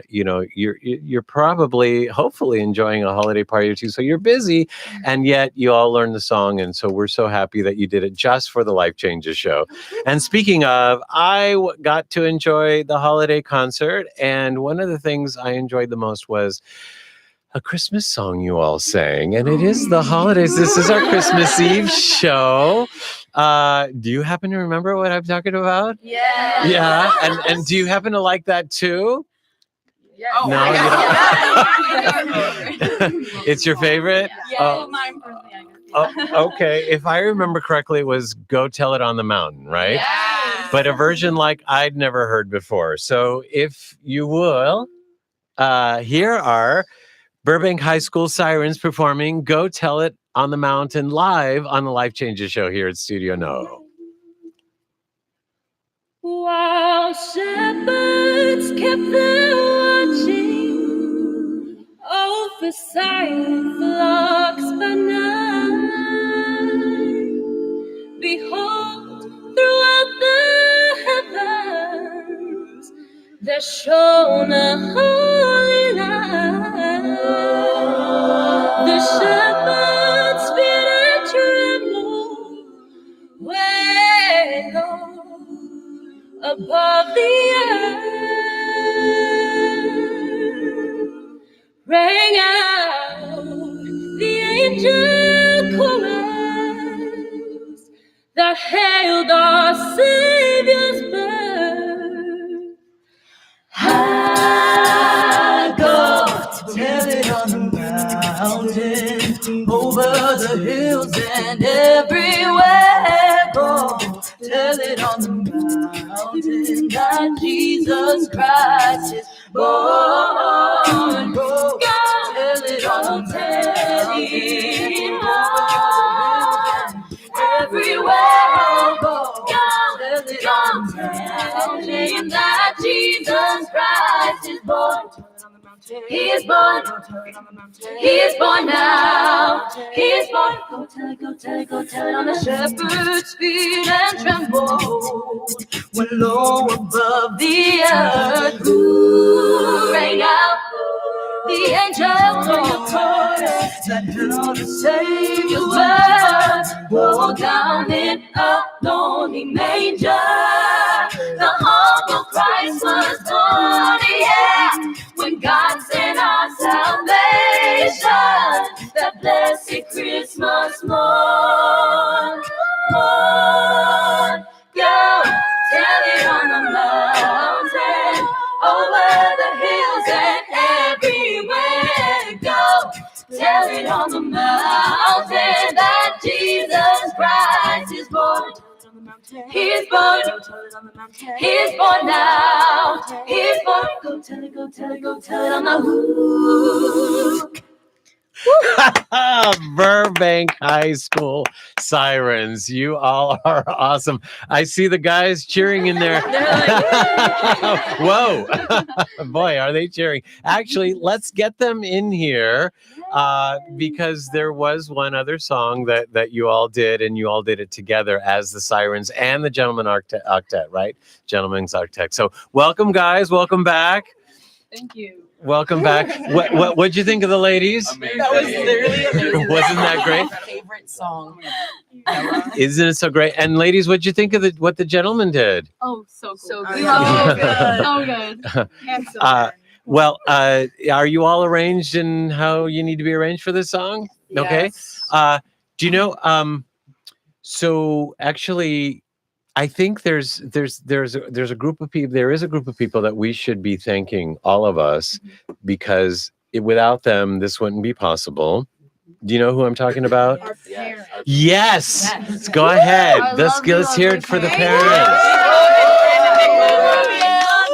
you're probably, hopefully, enjoying a holiday party or two. So you're busy, and yet you all learn the song, and so we're so happy that you did it just for the Life Changes show. And speaking of, I got to enjoy the holiday concert, and one of the things I enjoyed the most was a Christmas song you all sang, and it is the holidays. This is our Christmas Eve show. Do you happen to remember what I'm talking about? Yeah. Yeah, and do you happen to like that too? Yes. No, it's your favorite? Yeah. Okay. If I remember correctly, it was Go Tell It on the Mountain, right? Yes. But a version like I'd never heard before. So if you will, here are Burbank High School Sirens performing Go Tell It on the Mountain live on the Life Changes show here at Studio No. While shepherds kept their watching over silent flocks by night, behold, throughout the heavens there shone a holy light. The shepherds feared and trembled when above the earth rang out the angel chorus that hailed our Savior's birth. I go tell it on the mountain, over the hills and everywhere. Go tell it on the mountain that Jesus Christ is born. Go tell it on the mountain, everywhere. Go tell it on the mountain that Jesus Christ is born. He is born. He is born now. He is born. Go tell it, go tell it, go tell it on the shepherd's feet and tremble when low above the earth rang out the angel chorus that herald the Savior's birth. Go down in a lonely manger, the humble Christ was born. Yeah, when God sent our salvation, that blessed Christmas morn. Go tell it on the mountain, over the hills and everywhere. Go tell it on the mountain that Jesus Christ is born. He is born. He is born now. He is born. Go tell it, go tell it, go tell it on the hook. Burbank High School Sirens. You all are awesome. I see the guys cheering in there. Whoa. Boy, are they cheering. Actually, let's get them in here because there was one other song that you all did, and you all did it together as the Sirens and the Gentlemen Octet, right? Gentlemen's Octet. So welcome, guys. Welcome back. Thank you. Welcome back. What'd you think of the ladies? Amazing. That was literally amazing. Wasn't that great? My favorite song. Isn't it so great? And ladies, what'd you think of what the gentlemen did? Oh, so cool. So good. So good. Handsome. Well, are you all arranged in how you need to be arranged for this song? Okay. Yes. Do you know? So actually, I think there's a group of people. There is a group of people that we should be thanking, all of us, because without them, this wouldn't be possible. Do you know who I'm talking about? Our parents. Yes. Let's go ahead. Let's hear it for the parents.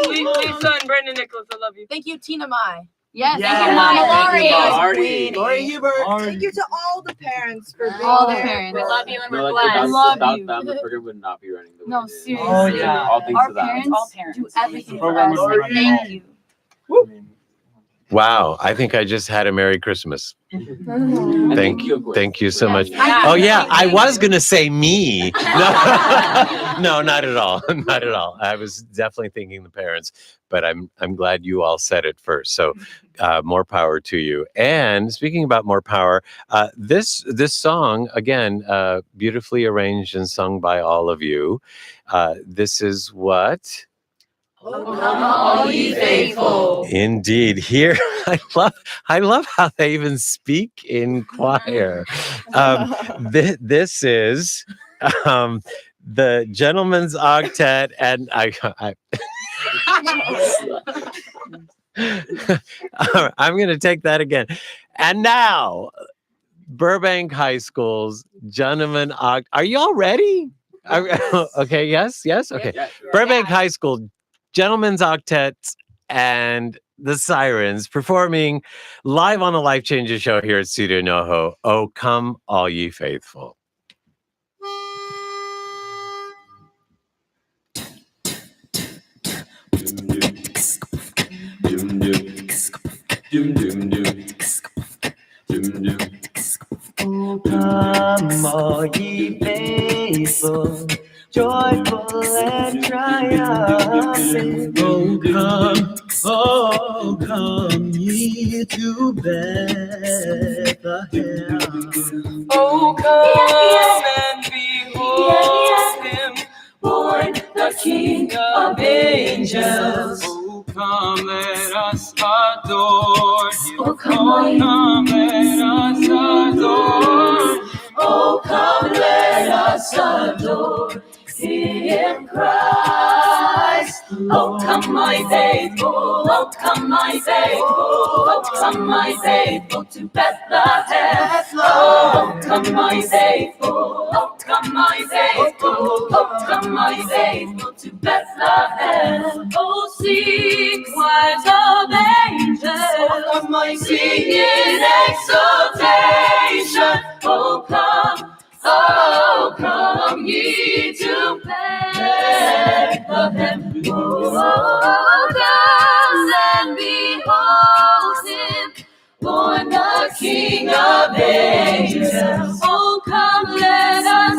Lisa and Brandon Nicholas, I love you. Thank you, Tina Mai. Yes, Yes. thank you, Mama Lori. Lori Hubert. Thank you to all the parents for being All the there. parents. We love you and No, we're like, glad. without them, the program would not be running the way No, it is. seriously. Oh, yeah. All thanks Our to them. parents do everything for Program us. would Like, run thank you. Wow, I think I just had a Merry Christmas. Thank you so much. Yeah. Oh yeah, I was gonna say me. No, not at all. Not at all. I was definitely thinking the parents, but I'm glad you all said it first. So more power to you. And speaking about more power, this song again, beautifully arranged and sung by all of you. This is what. Oh, come all ye faithful. Indeed. Here, I love how they even speak in choir. This is the Gentlemen's Octet, and All right, I'm going to take that again. And now, Burbank High School's gentlemen. Are y'all ready? Okay, yes. Okay. Yeah. Burbank High School Gentlemen's Octets and the Sirens performing live on the Life Changer show here at Studio NoHo. Oh, come all ye faithful. Oh, come all ye faithful, joyful and triumphant. Oh come ye to Bethlehem. Oh, come and behold him, born the King of angels. Oh, come, let us adore him. Oh, come, let us adore him. Oh, come, let us adore in Christ. Oh, come, my faithful. Oh, come, my faithful. Oh, come, my faithful to Bethlehem. Oh, come, my faithful. Oh, come, my faithful. Oh, come, my faithful to Bethlehem. Oh, sing, choirs of angels. Oh, come, my sing in exaltation. Oh, come ye to Bethlehem. Oh, come and behold him, born the King of angels. Oh, come, let us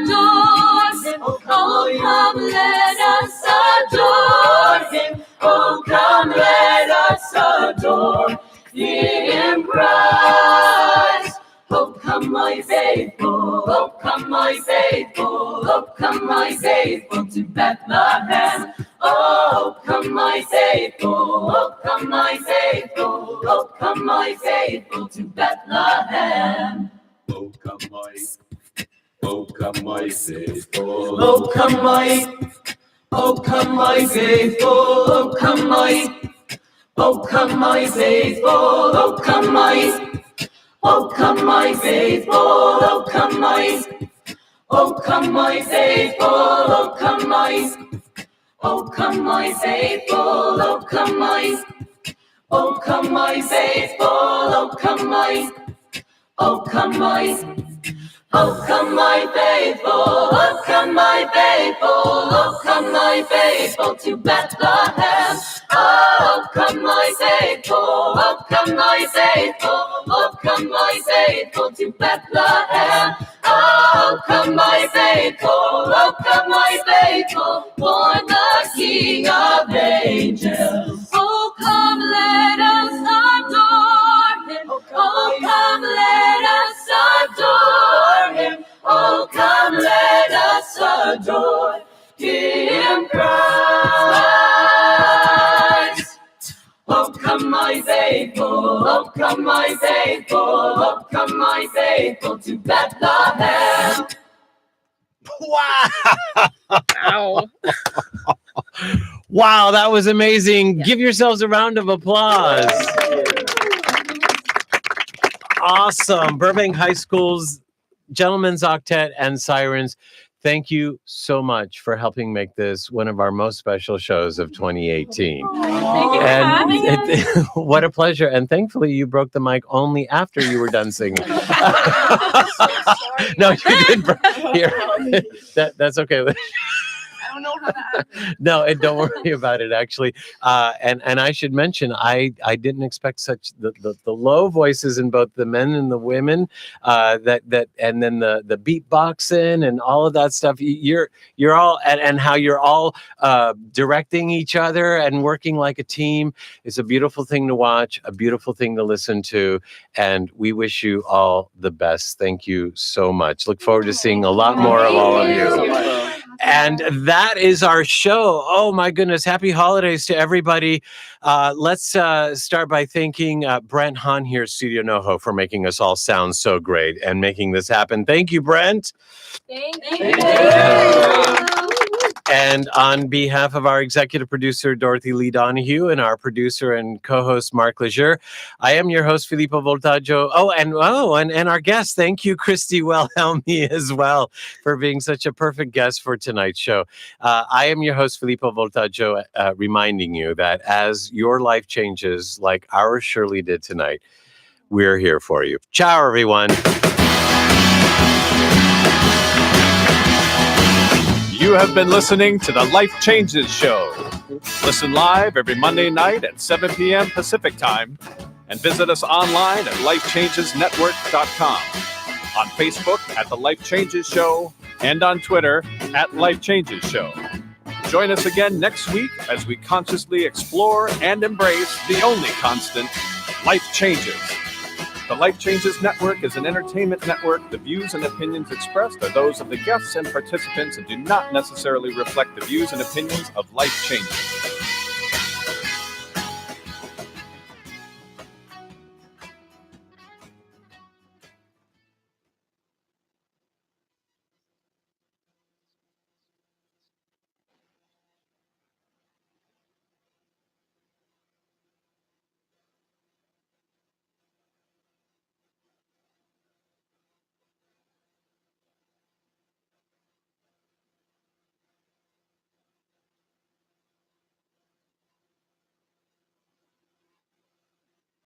adore him. Oh, come, let us adore him. Oh, come, let us adore in Christ. Oh, come, my faithful. Oh, come, my faithful. Oh, come, my faithful to Bethlehem. Oh, come, my faithful. Oh, come, my faithful. Oh, come, my faithful to Bethlehem. Oh, come my faithful. Oh, come, my faithful. Oh, come, my faithful. Oh, come, my faithful. Oh, come, my faithful. Oh, come, my faithful. Oh, come, my faithful. Oh, come, my faithful. Oh, come, my faithful. Oh, come, my faithful. Oh, come, my faithful. Oh, come, my faithful to Bethlehem. Oh, come, my faithful. Oh, come, my faithful. Oh, come, my faithful to Bethlehem. Oh, come, my faithful. Oh, come, my faithful. Born the King of angels. Oh, come, let us adore him. Oh, come, let us adore him. Oh, come, let us adore him, Christ. Oh, come, my faithful. Oh, come, my faithful. Oh, come, my faithful to Bethlehem. Wow. Wow, that was amazing. Give yourselves a round of applause. Awesome. Burbank High School's Gentlemen's Octet and Sirens, thank you so much for helping make this one of our most special shows of 2018. Thank you for having us. What a pleasure. And thankfully, you broke the mic only after you were done singing. No, you didn't. Here. That's okay. I don't know how that happened. No, and don't worry about it, actually. And I should mention, I didn't expect such the low voices in both the men and the women, that and then the beatboxing and all of that stuff. You're all and how you're all directing each other and working like a team. It's a beautiful thing to watch, a beautiful thing to listen to, and we wish you all the best. Thank you so much. Look forward to seeing a lot more of all of you. And that is our show. Oh my goodness. Happy holidays to everybody. Let's start by thanking Brent Hahn here at Studio NoHo for making us all sound so great and making this happen. Thank you, Brent. Thank you. And on behalf of our executive producer, Dorothy Lee Donahue, and our producer and co-host, Mark Lejeune, I am your host, Filippo Voltaggio. And our guest, thank you, Christy Wilhelmi, as well, for being such a perfect guest for tonight's show. I am your host, Filippo Voltaggio, reminding you that as your life changes like ours surely did tonight, we're here for you. Ciao, everyone. You have been listening to the Life Changes Show. Listen live every Monday night at 7 p.m. Pacific Time and visit us online at lifechangesnetwork.com, on Facebook at The Life Changes Show, and on Twitter at Life Changes Show. Join us again next week as we consciously explore and embrace the only constant, life changes. The Life Changes Network is an entertainment network. The views and opinions expressed are those of the guests and participants and do not necessarily reflect the views and opinions of Life Changes.